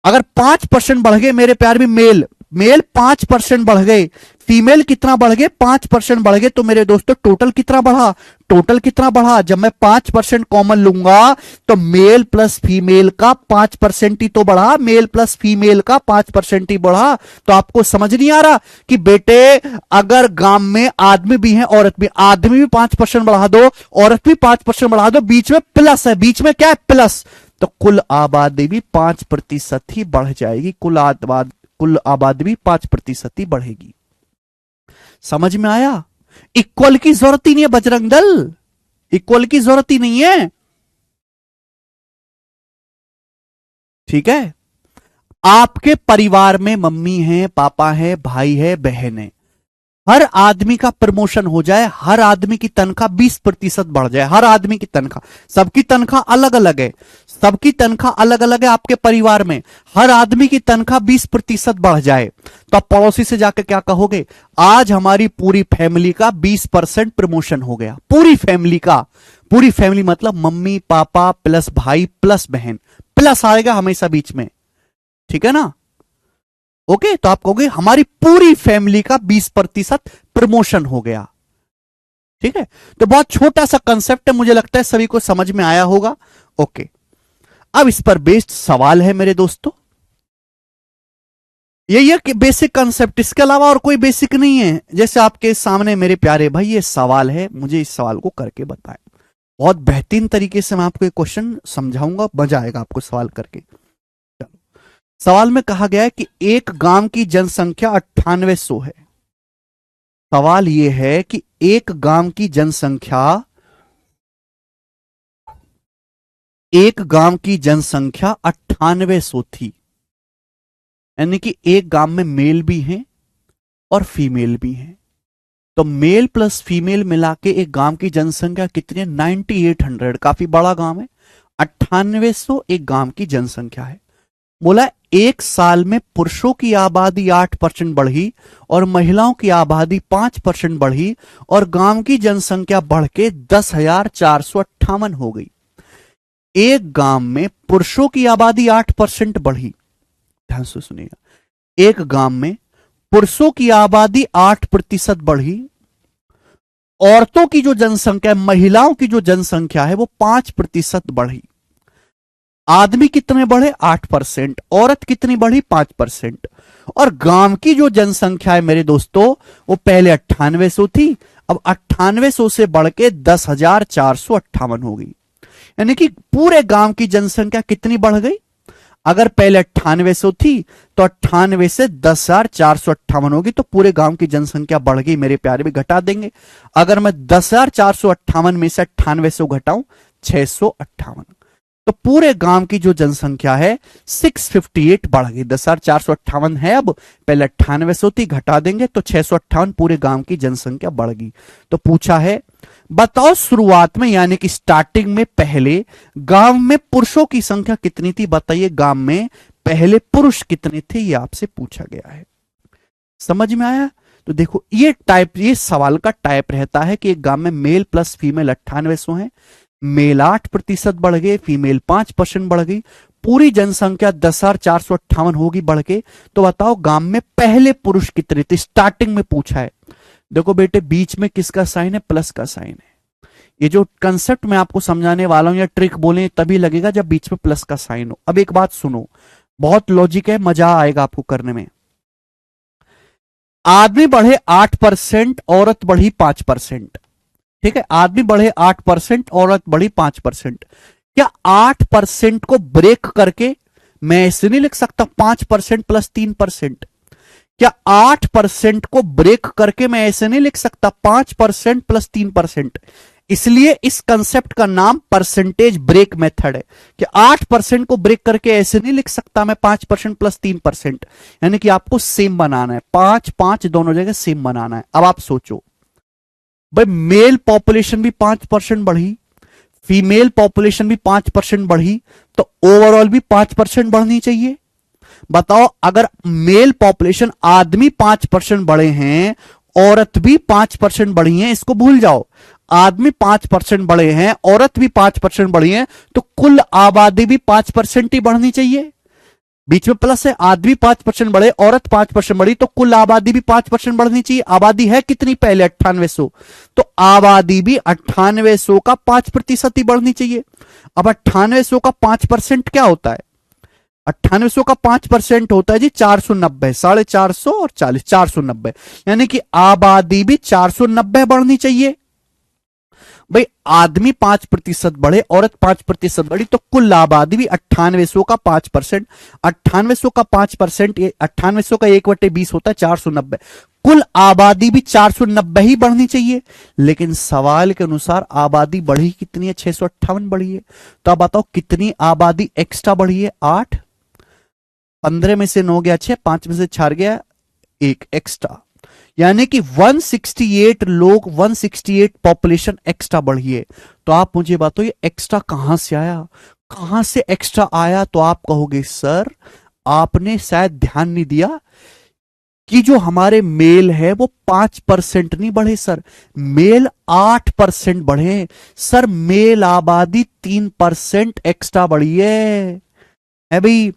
अगर 5% बढ़ गए मेरे प्यार भी मेल, मेल 5% बढ़ गए, फीमेल कितना बढ़ गए, 5% बढ़ गए, तो मेरे दोस्तों टोटल कितना बढ़ा, टोटल कितना बढ़ा, जब मैं 5% कॉमन लूंगा तो मेल प्लस फीमेल का 5% ही तो बढ़ा, मेल प्लस फीमेल का 5% ही बढ़ा। तो आपको समझ नहीं आ रहा कि बेटे अगर गांव में आदमी भी है औरत भी, आदमी भी 5% बढ़ा दो, औरत भी 5% बढ़ा दो, बीच में प्लस है, बीच में क्या है, प्लस, तो कुल आबादी भी 5% ही बढ़ जाएगी, कुल आबादी भी 5% ही बढ़ेगी। समझ में आया? इक्वल की जरूरत ही नहीं है बजरंग दल, इक्वल की जरूरत ही नहीं है। ठीक है, आपके परिवार में मम्मी है, पापा है, भाई है, बहन है, हर आदमी का प्रमोशन हो जाए, हर आदमी की तनख्वाह 20% बढ़ जाए, हर आदमी की तनख्वाह, सबकी तनख्वाह अलग अलग है, सबकी तनख्वाह अलग अलग है आपके परिवार में, हर आदमी की तनख्वाह 20% बढ़ जाए, तो आप पड़ोसी से जाकर क्या कहोगे, आज हमारी पूरी फैमिली का 20% प्रमोशन हो गया, पूरी फैमिली का, पूरी फैमिली मतलब मम्मी पापा प्लस भाई प्लस बहन, प्लस आएगा हमेशा बीच में, ठीक है ना? ओके, तो आप कहोगे हमारी पूरी फैमिली का 20% प्रमोशन हो गया। ठीक है, तो बहुत छोटा सा कंसेप्ट है, मुझे लगता है सभी को समझ में आया होगा। ओके, अब इस पर बेस्ड सवाल है मेरे दोस्तों, यही है कि बेसिक कंसेप्ट, इसके अलावा और कोई बेसिक नहीं है। जैसे आपके सामने मेरे प्यारे भाई ये सवाल है, मुझे इस सवाल को करके बताएं, बहुत बेहतरीन तरीके से मैं आपको एक क्वेश्चन समझाऊंगा, मजा आएगा आपको सवाल करके। सवाल में कहा गया है कि एक गांव की जनसंख्या 9800 है। सवाल यह है कि एक गांव की जनसंख्या, एक गांव की जनसंख्या 9800 थी, यानी कि एक गांव में मेल भी हैं और फीमेल भी हैं, तो मेल प्लस फीमेल मिला के एक गांव की जनसंख्या कितनी है, 9800, काफी बड़ा गांव है, 9800 एक गांव की जनसंख्या है। बोला एक साल में पुरुषों की आबादी 8% बढ़ी और महिलाओं की आबादी 5% बढ़ी और गांव की जनसंख्या बढ़ के 10,458 हो गई। एक गांव में पुरुषों की आबादी 8% बढ़ी, ध्यान से सुनिएगा, एक गांव में पुरुषों की आबादी 8% बढ़ी, औरतों की जो जनसंख्या, महिलाओं की जो जनसंख्या है वो 5% बढ़ी। आदमी कितने बढ़े, 8%, औरत कितनी बढ़ी, 5%, और गांव की जो जनसंख्या है मेरे दोस्तों वो पहले 9800 थी, अब 9800 से बढ़ के 10,458 हो गई, यानी कि पूरे गांव की जनसंख्या कितनी बढ़ गई, अगर पहले 9800 थी तो 98 से 10,458 होगी, तो पूरे गांव की जनसंख्या बढ़ गई मेरे प्यारे भी, घटा देंगे, अगर मैं 10,458 में से 9800 घटाऊं 658, तो पूरे गांव की जो जनसंख्या है 658 बढ़ गई, 10,458 है, अब पहले 9800 थी, घटा देंगे तो 658, पूरे गांव की जनसंख्या बढ़ गई। तो पूछा है बताओ शुरुआत में यानी कि स्टार्टिंग में पहले गांव में पुरुषों की संख्या कितनी थी, बताइए गांव में पहले पुरुष कितने थे, ये आपसे पूछा गया है। समझ में आया? तो देखो ये सवाल का टाइप रहता है कि एक गांव में मेल प्लस फीमेल 9800 है, मेल 8% बढ़ गए, फीमेल 5% बढ़ गई, पूरी जनसंख्या 10,458 होगी बढ़ के, तो बताओ गांव में पहले पुरुष कितने थे, स्टार्टिंग में पूछा है। देखो बेटे बीच में किसका साइन है, प्लस का साइन है। ये जो कंसेप्ट मैं आपको समझाने वाला हूं या ट्रिक बोले तभी लगेगा जब बीच में प्लस का साइन हो। अब एक बात सुनो, बहुत लॉजिक है, मजा आएगा आपको करने में। आदमी बढ़े 8%, औरत बढ़ी 5%, ठीक है, आदमी बढ़े 8%, औरत बढ़ी 5%। क्या 8% को ब्रेक करके मैं ऐसे नहीं लिख सकता 5% प्लस 3%? क्या 8% को ब्रेक करके मैं ऐसे नहीं लिख सकता 5% प्लस 3%? इसलिए इस कंसेप्ट का नाम परसेंटेज ब्रेक मेथड है कि 8% को ब्रेक करके ऐसे नहीं लिख सकता मैं 5% प्लस 3%, यानी कि आपको सेम बनाना है, 5-5 दोनों जगह सेम बनाना है। अब आप सोचो भाई, मेल पॉपुलेशन भी 5% बढ़ी, फीमेल पॉपुलेशन भी 5% बढ़ी, तो ओवरऑल भी 5% बढ़नी चाहिए। बताओ अगर मेल पॉपुलेशन आदमी 5% बढ़े हैं, औरत भी 5% बढ़ी है, इसको भूल जाओ, आदमी 5% बढ़े हैं, औरत भी 5% बढ़ी है, तो कुल आबादी भी 5% ही बढ़नी चाहिए। बीच में प्लस है, आदमी 5% बढ़े, औरत 5% बढ़ी, तो कुल आबादी भी 5% बढ़नी चाहिए। आबादी है कितनी पहले 9800, तो आबादी भी 9800 का 5% ही बढ़नी चाहिए। अब 9800 का 5% क्या होता है? 9800 का 5% होता है जी 490, 450 और 40, 490, यानी कि आबादी भी 490 बढ़नी चाहिए। भाई आदमी 5% बढ़े, औरत 5% बढ़ी, तो कुल आबादी भी 9800 का 5%, 9800 का 5%, ये 9800 का 1/20 होता है 490, कुल आबादी भी 490 ही बढ़नी चाहिए। लेकिन सवाल के अनुसार आबादी बढ़ी कितनी है? 658 बढ़ी है। तो आप बताओ कितनी आबादी एक्स्ट्रा बढ़ी है? 8, 15 में से 9 गया 6, 5 में से 4 गया 1 एक्स्ट्रा, यानी कि 168 लोग, 168 पॉपुलेशन एक्स्ट्रा बढ़ी है। तो आप मुझे बताओ ये एक्स्ट्रा कहां से आया? कहां से एक्स्ट्रा आया? तो आप कहोगे सर आपने शायद ध्यान नहीं दिया कि जो हमारे मेल है वो 5% नहीं बढ़े सर, मेल 8% बढ़े। सर मेल आबादी 3% एक्स्ट्रा बढ़ी है भाई।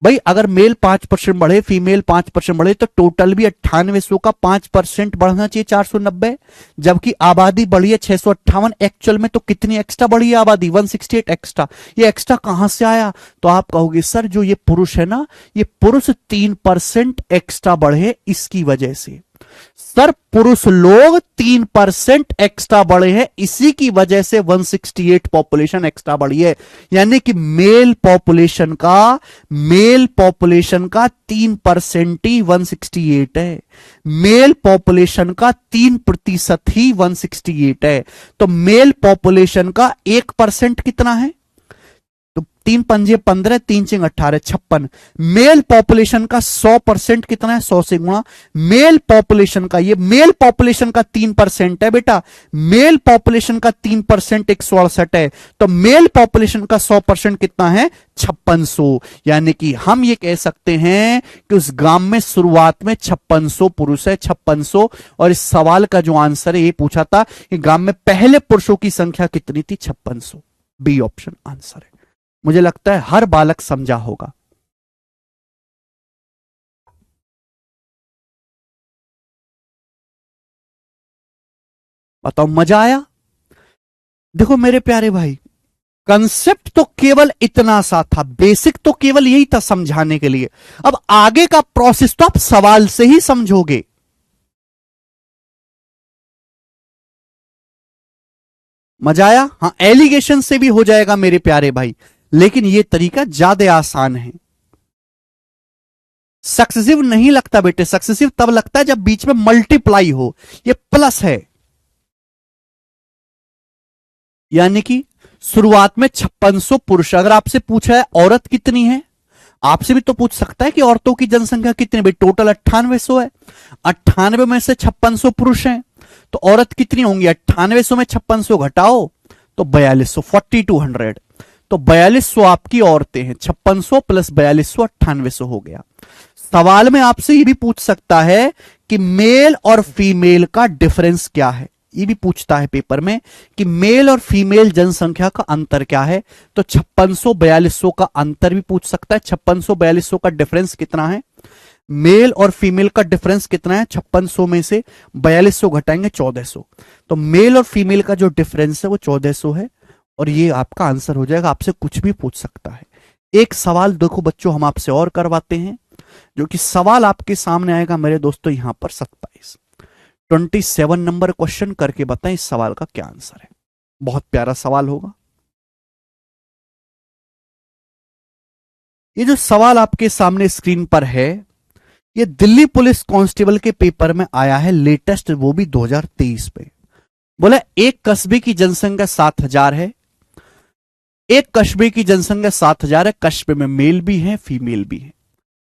भाई अगर मेल 5% बढ़े, फीमेल 5% बढ़े, तो टोटल भी 9800 का 5% बढ़ना चाहिए 490, जबकि आबादी बढ़ी है 658। एक्चुअल में तो कितनी एक्स्ट्रा बढ़ी है आबादी? 168 एक्स्ट्रा। ये एक्स्ट्रा कहां से आया? तो आप कहोगे सर जो ये पुरुष है ना, ये पुरुष 3% एक्स्ट्रा बढ़े इसकी वजह से। सर पुरुष लोग 3% एक्स्ट्रा बढ़े हैं, इसी की वजह से 168 पॉपुलेशन एक्स्ट्रा बढ़ी है। यानी कि मेल पॉपुलेशन का 3% ही 168 है, मेल पॉपुलेशन का 3% ही 168 है। तो मेल पॉपुलेशन का 1% कितना है? तो 3 पंजे 15, 3 चिंग 18, 56। मेल पॉपुलेशन का 100% कितना है? 100 से गुणा। मेल पॉपुलेशन का, ये मेल पॉपुलेशन का 3% है बेटा, मेल पॉपुलेशन का 3% 168 है, तो मेल पॉपुलेशन का 100% कितना है? 5600। यानी कि हम ये कह सकते हैं कि उस गांव में शुरुआत में 5600 पुरुष है, 5600। और इस सवाल का जो आंसर है ये पूछा था कि गांव में पहले पुरुषों की संख्या कितनी थी? 5600। बी ऑप्शन आंसर है। मुझे लगता है हर बालक समझा होगा। बताओ मजा आया? देखो मेरे प्यारे भाई, कंसेप्ट तो केवल इतना सा था, बेसिक तो केवल यही था समझाने के लिए। अब आगे का प्रोसेस तो आप सवाल से ही समझोगे। मजा आया? हाँ, एलिगेशन से भी हो जाएगा मेरे प्यारे भाई, लेकिन यह तरीका ज्यादा आसान है। सक्सेसिव नहीं लगता बेटे, सक्सेसिव तब लगता है जब बीच में मल्टीप्लाई हो, ये प्लस है। यानी कि शुरुआत में 5600 पुरुष। अगर आपसे पूछा है औरत कितनी है, आपसे भी तो पूछ सकता है कि औरतों की जनसंख्या कितनी? भाई टोटल 9800 है, 98 में से 5600 पुरुष हैं, तो औरत कितनी होंगी? 9800 में 5600 घटाओ तो 4200, 4200। तो 4200 आपकी औरतें हैं, 5600 प्लस 4200 9800 हो गया। सवाल में आपसे ये भी पूछ सकता है कि मेल और फीमेल का डिफरेंस क्या है, ये भी पूछता है पेपर में कि मेल और फीमेल जनसंख्या का अंतर क्या है। तो 5600 4200 का अंतर भी पूछ सकता है। 5600 4200 का डिफरेंस कितना है? मेल और फीमेल का डिफरेंस कितना है? 5600 में से 4200 घटाएंगे 1400, तो मेल और फीमेल का जो डिफरेंस है वो 1400 है, और ये आपका आंसर हो जाएगा। आपसे कुछ भी पूछ सकता है। एक सवाल देखो बच्चों हम आपसे और करवाते हैं, जो कि सवाल आपके सामने आएगा मेरे दोस्तों यहां पर 27 नंबर क्वेश्चन करके बताएं इस सवाल का क्या आंसर है। बहुत प्यारा सवाल होगा। ये जो सवाल आपके सामने स्क्रीन पर है, ये दिल्ली पुलिस कांस्टेबल के पेपर में आया है लेटेस्ट, वो भी 2023 पे। बोला एक कस्बे की जनसंख्या 7000 है, एक कस्बे की जनसंख्या 7000 है, कस्बे में मेल भी है फीमेल भी है,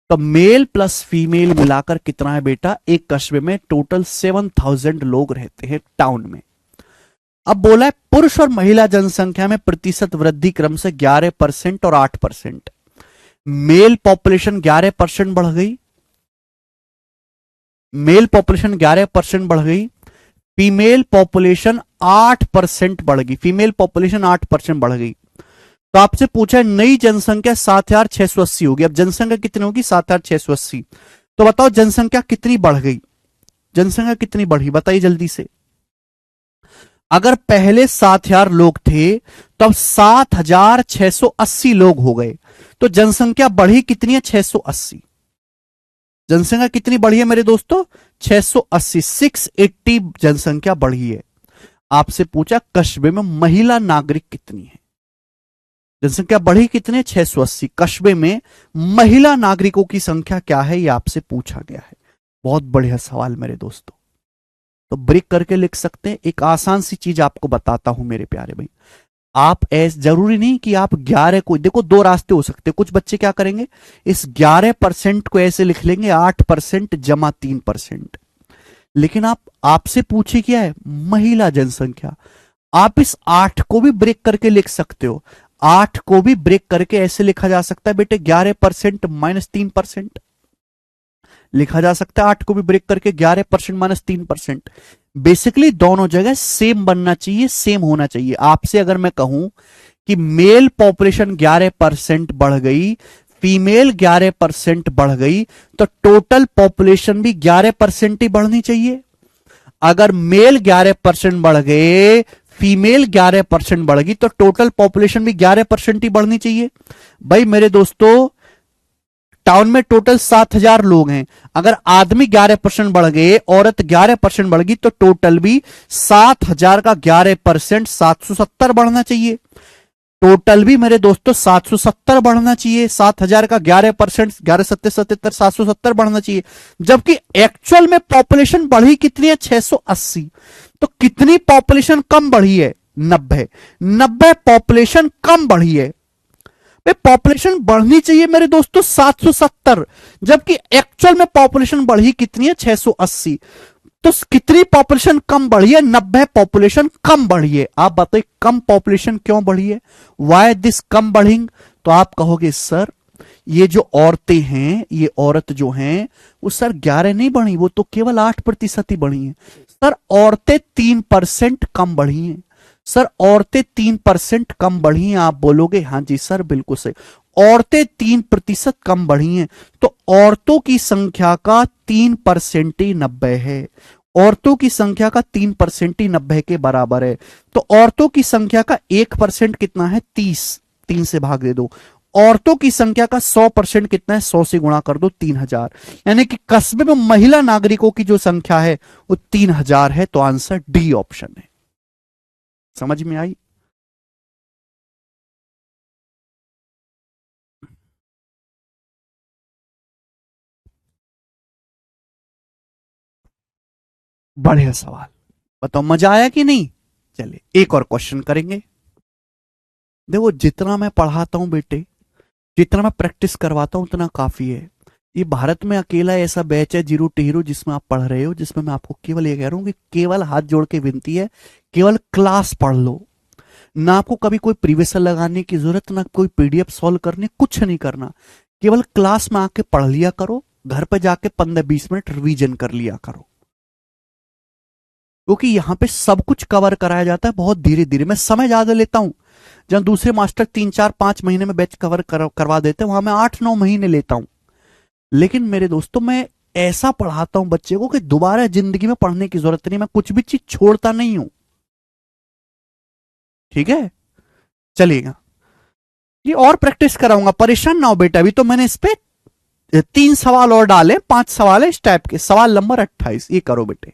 तो मेल प्लस फीमेल मिलाकर कितना है बेटा? एक कस्बे में टोटल 7000 लोग रहते हैं टाउन में। अब बोला है पुरुष और महिला जनसंख्या में प्रतिशत वृद्धि क्रम से 11% और 8%। मेल पॉपुलेशन 11% बढ़ गई, मेल पॉपुलेशन 11% बढ़ गई, फीमेल पॉपुलेशन 8% बढ़ गई, फीमेल पॉपुलेशन 8% बढ़ गई। तो आपसे पूछा है नई जनसंख्या 7,680 होगी। अब जनसंख्या कितनी होगी? 7,680। तो बताओ जनसंख्या कितनी बढ़ गई? जनसंख्या कितनी बढ़ी बताइए जल्दी से। अगर पहले 7,000 लोग थे तो अब 7,680 लोग हो गए, तो जनसंख्या बढ़ी कितनी है? 680। जनसंख्या कितनी बढ़ी है मेरे दोस्तों? 680, 680 जनसंख्या बढ़ी है। आपसे पूछा कस्बे में महिला नागरिक कितनी है? जनसंख्या बढ़ी कितने? 680। कस्बे में महिला नागरिकों की संख्या क्या है? यह आपसे पूछा गया है। बहुत बढ़िया सवाल मेरे दोस्तों, तो ब्रेक करके लिख सकते हैं। एक आसान सी चीज आपको बताता हूं मेरे प्यारे भाई, आप ऐसे जरूरी नहीं कि आप 11 को, देखो दो रास्ते हो सकते हैं। कुछ बच्चे क्या करेंगे, इस 11% को ऐसे लिख लेंगे 8% जमा 3%। लेकिन आपसे पूछे क्या है? महिला जनसंख्या। आप इस 8 को भी ब्रेक करके लिख सकते हो। 8 को भी ब्रेक करके ऐसे लिखा जा सकता है बेटे 11% माइनस 3% लिखा जा सकता है। 8 को भी ब्रेक करके 11% माइनस 3%। बेसिकली दोनों जगह सेम बनना चाहिए, सेम होना चाहिए। आपसे अगर मैं कहूं कि मेल पॉपुलेशन 11% बढ़ गई, फीमेल 11% बढ़ गई, तो टोटल पॉपुलेशन भी 11% ही बढ़नी चाहिए। अगर मेल 11% बढ़ गए, फीमेल 11% बढ़ गई, तो टोटल पॉपुलेशन भी 11% ही बढ़नी चाहिए। भाई मेरे दोस्तों, टाउन में टोटल 7,000 लोग हैं, अगर आदमी 11% बढ़ गए, औरत 11% बढ़ गई, तो टोटल भी 7,000 का 11% 770 बढ़ना चाहिए। टोटल भी मेरे दोस्तों 770 बढ़ना चाहिए। 7,000 का 11%, 11 770 बढ़ना चाहिए। जबकि एक्चुअल में पॉपुलेशन बढ़ी कितनी है? 680। तो कितनी पॉपुलेशन कम बढ़ी है? 90। 90 पॉपुलेशन कम बढ़ी है। पॉपुलेशन बढ़नी चाहिए मेरे दोस्तों 770, जबकि एक्चुअल में पॉपुलेशन बढ़ी कितनी है? 680। तो कितनी पॉपुलेशन कम बढ़ी है? 90 पॉपुलेशन कम बढ़ी है। आप बताइए कम पॉपुलेशन क्यों बढ़ी है? वाई दिस कम बढ़िंग? तो आप कहोगे सर ये जो औरतें हैं, ये औरत जो हैं वो सर 11 नहीं बढ़ी, वो तो केवल 8% ही बढ़ी हैं। सर औरतें 3% कम बढ़ी हैं। सर औरतें 3% कम बढ़ी हैं। आप बोलोगे हाँ जी सर बिल्कुल सही, औरतें 3% कम बढ़ी हैं। तो औरतों की संख्या का 3% ही 90 है। औरतों की संख्या का 3% ही 90 के बराबर है। तो औरतों की संख्या का 1% कितना है? 30। 3 से भाग दे दो। औरतों की संख्या का 100% कितना है? 100 से गुणा कर दो, 3,000। यानी कि कस्बे में महिला नागरिकों की जो संख्या है वो 3,000 है। तो आंसर डी ऑप्शन है। समझ में आई? बढ़िया सवाल, बताओ मजा आया कि नहीं? चलिए एक और क्वेश्चन करेंगे। देखो जितना मैं पढ़ाता हूं बेटे, जितना मैं प्रैक्टिस करवाता हूं उतना काफी है। ये भारत में अकेला ऐसा बैच है जीरो टू हीरो जिसमें आप पढ़ रहे हो, जिसमें मैं आपको केवल ये कह रहा हूं कि केवल हाथ जोड़ के विनती है, केवल क्लास पढ़ लो। ना आपको कभी कोई प्रीवियस लगाने की जरूरत, ना कोई पीडीएफ सॉल्व करने, कुछ नहीं करना। केवल क्लास में आके पढ़ लिया करो, घर पे जाके 15-20 मिनट रिवीजन कर लिया करो, क्योंकि यहां पे सब कुछ कवर कराया जाता है बहुत धीरे धीरे। मैं समय ज्यादा लेता हूं। जहां दूसरे मास्टर 3-4-5 महीने में बैच कवर करवा देते हैं, वहां मैं 8-9 महीने लेता हूं। लेकिन मेरे दोस्तों मैं ऐसा पढ़ाता हूं बच्चे को कि दोबारा जिंदगी में पढ़ने की जरूरत नहीं, मैं कुछ भी चीज छोड़ता नहीं हूं। ठीक है, चलिएगा। ये और प्रैक्टिस कराऊंगा, परेशान ना हो बेटा। अभी तो मैंने इस पे 3 सवाल और डाले, 5 सवाल है इस टाइप के। सवाल नंबर 28 ये करो बेटे।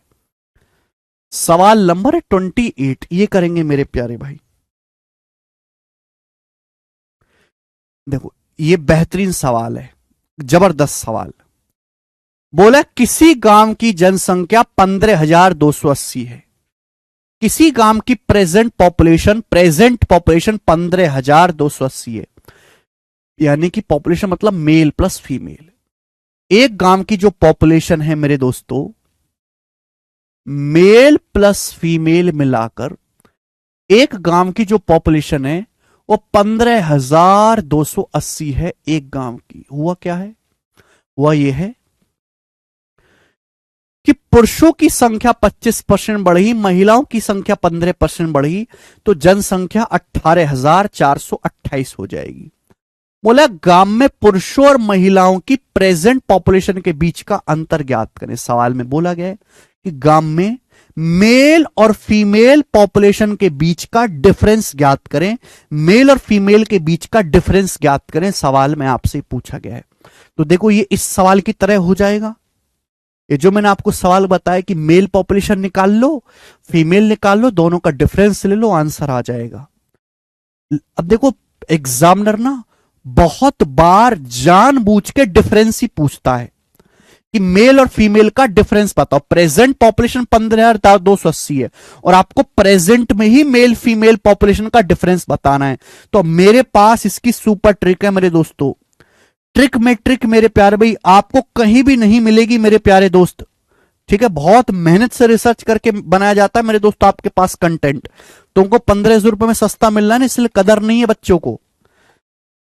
सवाल नंबर 28 ये करेंगे मेरे प्यारे भाई। देखो ये बेहतरीन सवाल है, जबरदस्त सवाल। बोला किसी गांव की जनसंख्या 15,280 है। किसी गांव की प्रेजेंट पॉपुलेशन 15,280 है। यानी कि पॉपुलेशन मतलब मेल प्लस फीमेल। एक गांव की जो पॉपुलेशन है मेरे दोस्तों, मेल प्लस फीमेल मिलाकर एक गांव की जो पॉपुलेशन है वो 15,280 है। एक गांव की हुआ क्या है? हुआ ये है कि पुरुषों की संख्या 25% बढ़ी, महिलाओं की संख्या 15% बढ़ी, तो जनसंख्या 18,428 428 हो जाएगी। बोला गांव में पुरुषों और महिलाओं की प्रेजेंट पॉपुलेशन के बीच का अंतर ज्ञात करें। सवाल में बोला गया है कि गांव में मेल और फीमेल पॉपुलेशन के बीच का डिफरेंस ज्ञात करें, मेल और फीमेल के बीच का डिफरेंस ज्ञात करें, सवाल में आपसे पूछा गया है। तो देखो ये इस सवाल की तरह हो जाएगा। ये जो मैंने आपको सवाल बताया कि मेल पॉपुलेशन निकाल लो, फीमेल निकाल लो, दोनों का डिफरेंस ले लो, आंसर आ जाएगा। अब देखो एग्जामिनर ना बहुत बार जानबूझ के डिफरेंस ही पूछता है कि मेल और फीमेल का डिफरेंस बताओ। प्रेजेंट पॉपुलेशन 15,280 है और आपको प्रेजेंट में ही मेल फीमेल पॉपुलेशन का डिफरेंस बताना है। तो मेरे पास इसकी सुपर ट्रिक है मेरे दोस्तों। ट्रिक में ट्रिक मेरे प्यारे भाई आपको कहीं भी नहीं मिलेगी मेरे प्यारे दोस्त, ठीक है। बहुत मेहनत से रिसर्च करके बनाया जाता है मेरे दोस्तों आपके पास कंटेंट। तुमको 1500 रुपए में सस्ता मिल रहा है ना, इसलिए कदर नहीं है बच्चों को,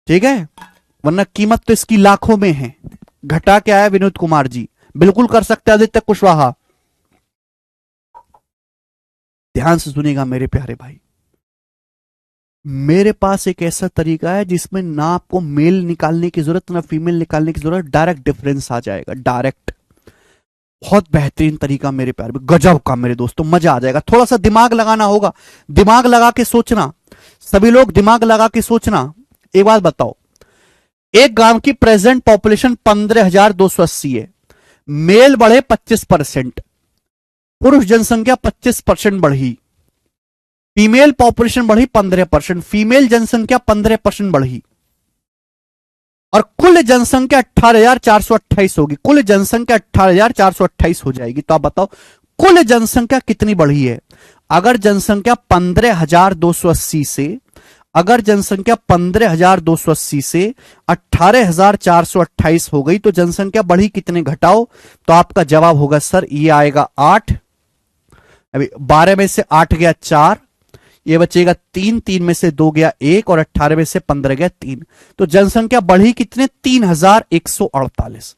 ठीक है, वरना कीमत तो इसकी लाखों में है। घटा के आया विनोद कुमार जी, बिल्कुल कर सकते हैं आदित्य कुशवाहा। ध्यान से सुनिएगा मेरे प्यारे भाई, मेरे पास एक ऐसा तरीका है जिसमें ना आपको मेल निकालने की जरूरत ना फीमेल निकालने की जरूरत, डायरेक्ट डिफरेंस आ जाएगा, डायरेक्ट। बहुत बेहतरीन तरीका मेरे प्यारे भाई, गजब का मेरे दोस्तों, मजा आ जाएगा। थोड़ा सा दिमाग लगाना होगा, दिमाग लगा के सोचना, सभी लोग दिमाग लगा के सोचना। एक बात बताओ, एक गांव की प्रेजेंट पॉपुलेशन 15,280 है, मेल बढ़े 25%, पुरुष जनसंख्या 25% बढ़ी, फीमेल पॉपुलेशन बढ़ी 15%, फीमेल जनसंख्या 15% बढ़ी और कुल जनसंख्या 18,428 होगी। कुल जनसंख्या 18,428 हो जाएगी। तो आप बताओ कुल जनसंख्या कितनी बढ़ी है? अगर जनसंख्या 15,280 से, अगर जनसंख्या 15,280 से 18,428 हो गई तो जनसंख्या बढ़ी कितने, घटाओ। तो आपका जवाब होगा सर ये आएगा 8। अभी 12 में से 8 गया 4, ये बचेगा 3, 3 में से 2 गया 1 और 18 में से 15 गया 3। तो जनसंख्या बढ़ी कितने, 3,148।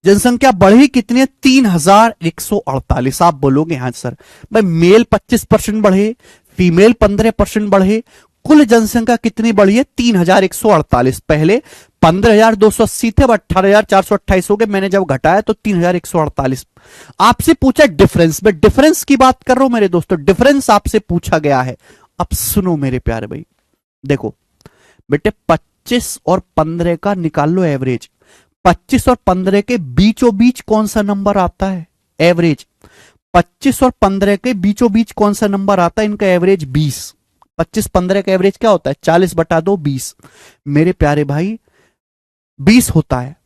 जनसंख्या बढ़ी कितनी है, 3,148। आप बोलोगे हाँ सर भाई मेल 25% बढ़े, फीमेल 15% बढ़े, कुल जनसंख्या कितनी बढ़ी है, 3,148। पहले 15,280 थे, अब 18,428 हो गए, मैंने जब घटाया तो 3,148। आपसे पूछा डिफरेंस, मैं डिफरेंस की बात कर रहा हूं मेरे दोस्तों, डिफरेंस आपसे पूछा गया है। अब सुनो मेरे प्यारे भाई, देखो बेटे 25 और 15 का निकाल लो एवरेज। 25 और 15 के बीचों बीच कौन सा नंबर आता है, एवरेज। 25 और 15 के बीचों बीच कौन सा नंबर आता है, इनका एवरेज 20। 25-15 का एवरेज क्या होता है, 40/2 20। मेरे प्यारे भाई 20 होता है।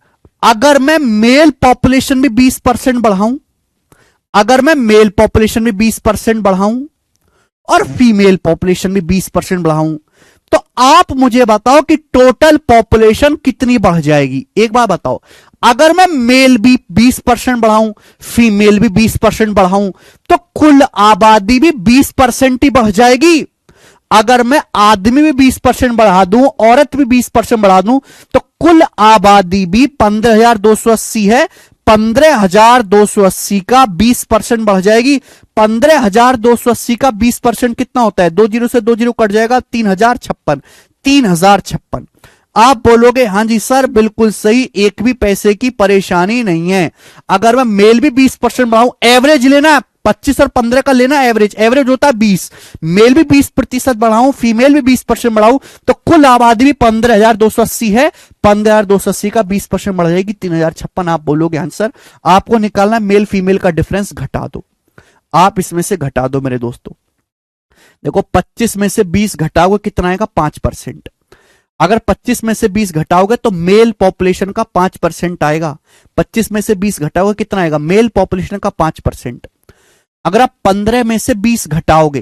अगर मैं मेल पॉपुलेशन में 20% बढ़ाऊं, अगर मैं मेल पॉपुलेशन में 20% बढ़ाऊं और फीमेल पॉपुलेशन में 20% बढ़ाऊं, तो आप मुझे बताओ कि टोटल पॉपुलेशन कितनी बढ़ जाएगी। एक बार बताओ, अगर मैं मेल भी 20% बढ़ाऊं, फीमेल भी 20% बढ़ाऊं, तो कुल आबादी भी 20% ही बढ़ जाएगी। अगर मैं आदमी भी 20% बढ़ा दूं, औरत भी 20% बढ़ा दूं, तो कुल आबादी भी 15,280 है, 15,280 का 20% बढ़ जाएगी। 15,280 का 20% कितना होता है, 2 जीरो से 2 जीरो कट जाएगा, 3,056। 3,056। आप बोलोगे हाँ जी सर बिल्कुल सही, एक भी पैसे की परेशानी नहीं है। अगर मैं मेल भी 20% बढ़ाऊं, एवरेज लेना 25 और 15 का लेना, एवरेज, एवरेज होता है 20, मेल भी 20% बढ़ाऊं, फीमेल भी 20% बढ़ाऊं, तो कुल आबादी भी 15,280 है, 15,280 का 20% बढ़ जाएगी, 3,056। आप बोलोगे आंसर, आपको निकालना मेल फीमेल का डिफरेंस, घटा दो, आप इसमें से घटा दो मेरे दोस्तों। देखो 25 में से 20 घटाओगे कितना आएगा, 5%। अगर 25 में से 20 घटाओगे तो मेल पॉपुलेशन का 5% आएगा। 25 में से 20 घटाओगे कितना आएगा, मेल पॉपुलेशन का 5%। अगर आप 15 में से 20 घटाओगे,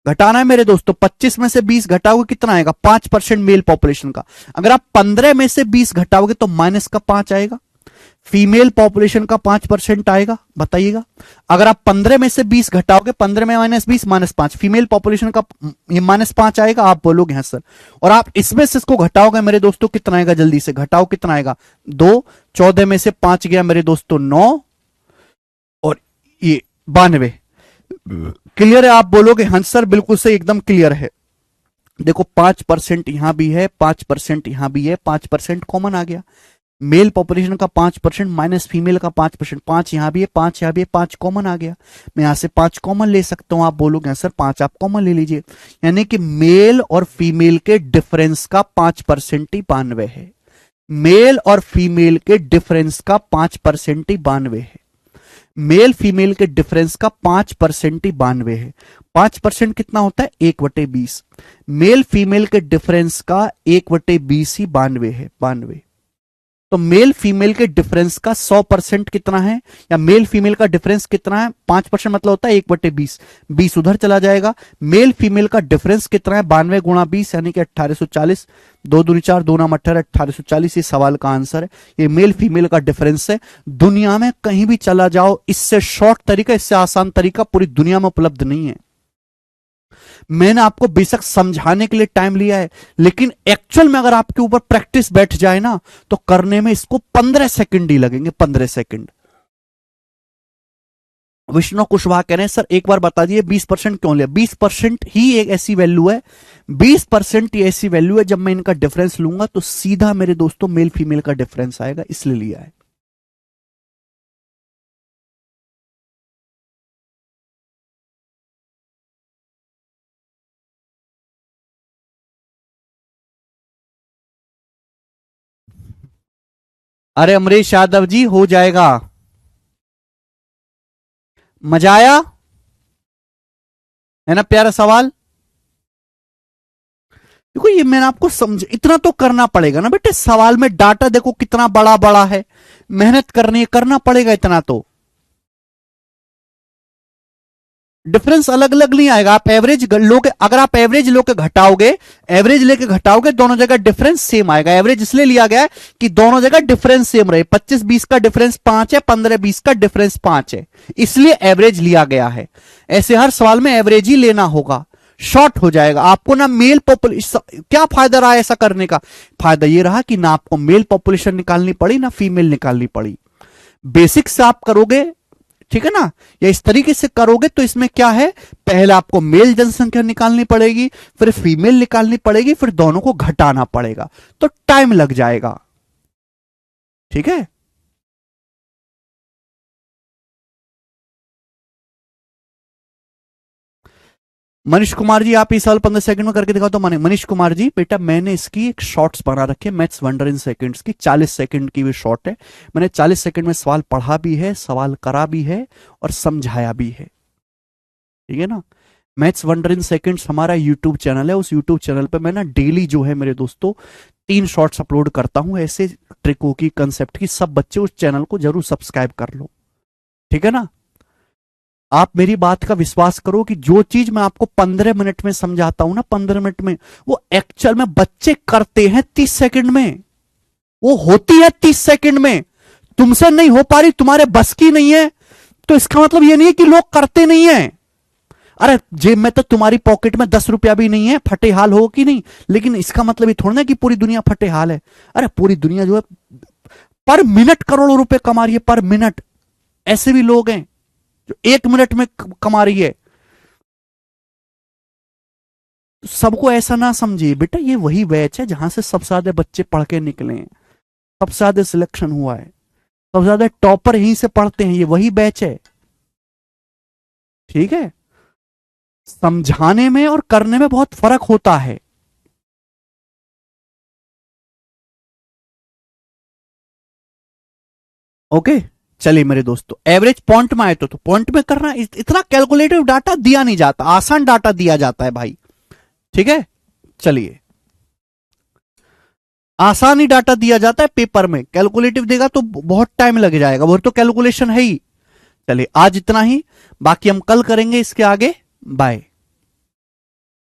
घटाना है मेरे दोस्तों, 25 में से 20 घटाओगे कितना आएगा, 5% मेल पॉपुलेशन का। अगर आप 15 में से 20 घटाओगे तो माइनस का 5 आएगा, फीमेल पॉपुलेशन का 5% आएगा। बताइएगा, अगर आप 15 में से 20 घटाओगे, 15 में -20 -5, फीमेल पॉपुलेशन का -5 आएगा। आप बोलोगे हाँ सर, और आप इसमें से इसको घटाओगे मेरे दोस्तों, कितना आएगा, जल्दी से घटाओ, कितना आएगा, 2। 14 में से 5 गया मेरे दोस्तों 9 और ये 92। क्लियर है? आप बोलोगे हाँ सर बिल्कुल सही, एकदम क्लियर है। देखो 5% यहां भी है, 5% यहां भी है, 5% कॉमन आ गया। मेल पॉपुलेशन का 5% माइनस फीमेल का 5%, 5 यहां भी है, 5 यहां भी है, 5 कॉमन आ गया। मैं यहां से 5 कॉमन ले सकता हूं। आप बोलोगे सर 5 आप कॉमन ले लीजिए। यानी कि मेल और फीमेल के डिफरेंस का 5% ही 92 है। मेल और फीमेल के डिफरेंस का 5% ही 92 है। मेल फीमेल के डिफरेंस का 5% ही 92 है। 5% कितना होता है? 1/20। मेल फीमेल के डिफरेंस का 1/20 ही 92 है, 92। तो मेल फीमेल के डिफरेंस का 100% कितना है, या मेल फीमेल का डिफरेंस कितना है? 5% मतलब होता है 1/20। 20 उधर चला जाएगा। मेल फीमेल का डिफरेंस कितना है? 92 गुणा 20 यानी कि 1840। 2 दूनी 4, 2 नाम 18, 1840 ये सवाल का आंसर है। ये मेल फीमेल का डिफरेंस है। दुनिया में कहीं भी चला जाओ, इससे शॉर्ट तरीका, इससे आसान तरीका पूरी दुनिया में उपलब्ध नहीं है। मैंने आपको बेशक समझाने के लिए टाइम लिया है, लेकिन एक्चुअल में अगर आपके ऊपर प्रैक्टिस बैठ जाए ना, तो करने में इसको 15 सेकंड ही लगेंगे, 15 सेकंड। विष्णु कुशवाहा कह रहे हैं सर एक बार बता दिए 20% क्यों लिया? 20% ही एक ऐसी वैल्यू है, 20% ही ऐसी वैल्यू है, जब मैं इनका डिफरेंस लूंगा तो सीधा मेरे दोस्तों मेल फीमेल का डिफरेंस आएगा, इसलिए लिया है। अरे अमरीश यादव जी हो जाएगा। मजा आया है ना? प्यारा सवाल। देखो ये मैंने आपको समझ, इतना तो करना पड़ेगा ना बेटे। सवाल में डाटा देखो कितना बड़ा बड़ा है, मेहनत करनी है, करना पड़ेगा इतना तो। डिफरेंस अलग अलग नहीं आएगा। आप एवरेज लोग, अगर आप एवरेज लोग घटाओगे, एवरेज लेके घटाओगे, दोनों जगह डिफरेंस सेम आएगा। एवरेज इसलिए लिया गया है कि दोनों जगह डिफरेंस सेम रहे। 25-20 का डिफरेंस 5 है, 15-20 का डिफरेंस 5 है, इसलिए एवरेज लिया गया है। ऐसे हर सवाल में एवरेज ही लेना होगा, शॉर्ट हो जाएगा आपको ना। मेल पॉपुलेशन क्या फायदा रहा ऐसा करने का? फायदा ये रहा कि ना आपको मेल पॉपुलेशन निकालनी पड़ी ना फीमेल निकालनी पड़ी। बेसिक से आप करोगे, ठीक है ना, या इस तरीके से करोगे तो इसमें क्या है, पहले आपको मेल जनसंख्या निकालनी पड़ेगी, फिर फीमेल निकालनी पड़ेगी, फिर दोनों को घटाना पड़ेगा, तो टाइम लग जाएगा। ठीक है। मनीष कुमार जी आप इस साल 15 सेकंड में करके दिखाओ तो। मनीष कुमार जी बेटा मैंने इसकी एक शॉर्ट्स बना रखे है, मैथ्स वंडर इन सेकंड्स की, 40 सेकंड की भी शॉर्ट है। मैंने 40 सेकंड में सवाल पढ़ा भी है, सवाल करा भी है और समझाया भी है। ठीक है ना। मैथ्स वंडर इन सेकंड्स हमारा यूट्यूब चैनल है। उस यूट्यूब चैनल पे मैं ना डेली जो है मेरे दोस्तों 3 शॉर्ट्स अपलोड करता हूं, ऐसे ट्रिकों की, कंसेप्ट की। सब बच्चे उस चैनल को जरूर सब्सक्राइब कर लो, ठीक है ना। आप मेरी बात का विश्वास करो कि जो चीज मैं आपको 15 मिनट में समझाता हूं ना, 15 मिनट में, वो एक्चुअल में बच्चे करते हैं 30 सेकंड में, वो होती है 30 सेकंड में। तुमसे नहीं हो पा रही, तुम्हारे बस की नहीं है, तो इसका मतलब ये नहीं है कि लोग करते नहीं है। अरे जेब में तो तुम्हारी पॉकेट में 10 रुपया भी नहीं है, फटे हाल हो कि नहीं, लेकिन इसका मतलब ये थोड़ा ना कि पूरी दुनिया फटे हाल है। अरे पूरी दुनिया जो है पर मिनट करोड़ों रुपए कमा रही है, पर मिनट। ऐसे भी लोग हैं जो 1 मिनट में कमा रही है। सबको ऐसा ना समझिए बेटा, ये वही बैच है जहां से सबसे ज्यादा बच्चे पढ़ के निकले हैं, सबसे ज्यादा सिलेक्शन हुआ है, सबसे ज्यादा टॉपर यहीं से पढ़ते हैं, ये वही बैच है। ठीक है। समझाने में और करने में बहुत फर्क होता है। ओके। चलिए मेरे दोस्तों, एवरेज पॉइंट में आए तो पॉइंट में करना, इतना कैलकुलेटिव डाटा दिया नहीं जाता, आसान डाटा दिया जाता है भाई। ठीक है। चलिए, आसानी डाटा दिया जाता है पेपर में, कैलकुलेटिव देगा तो बहुत टाइम लग जाएगा, वो तो कैलकुलेशन है ही। चलिए आज इतना ही, बाकी हम कल करेंगे इसके आगे। बाय।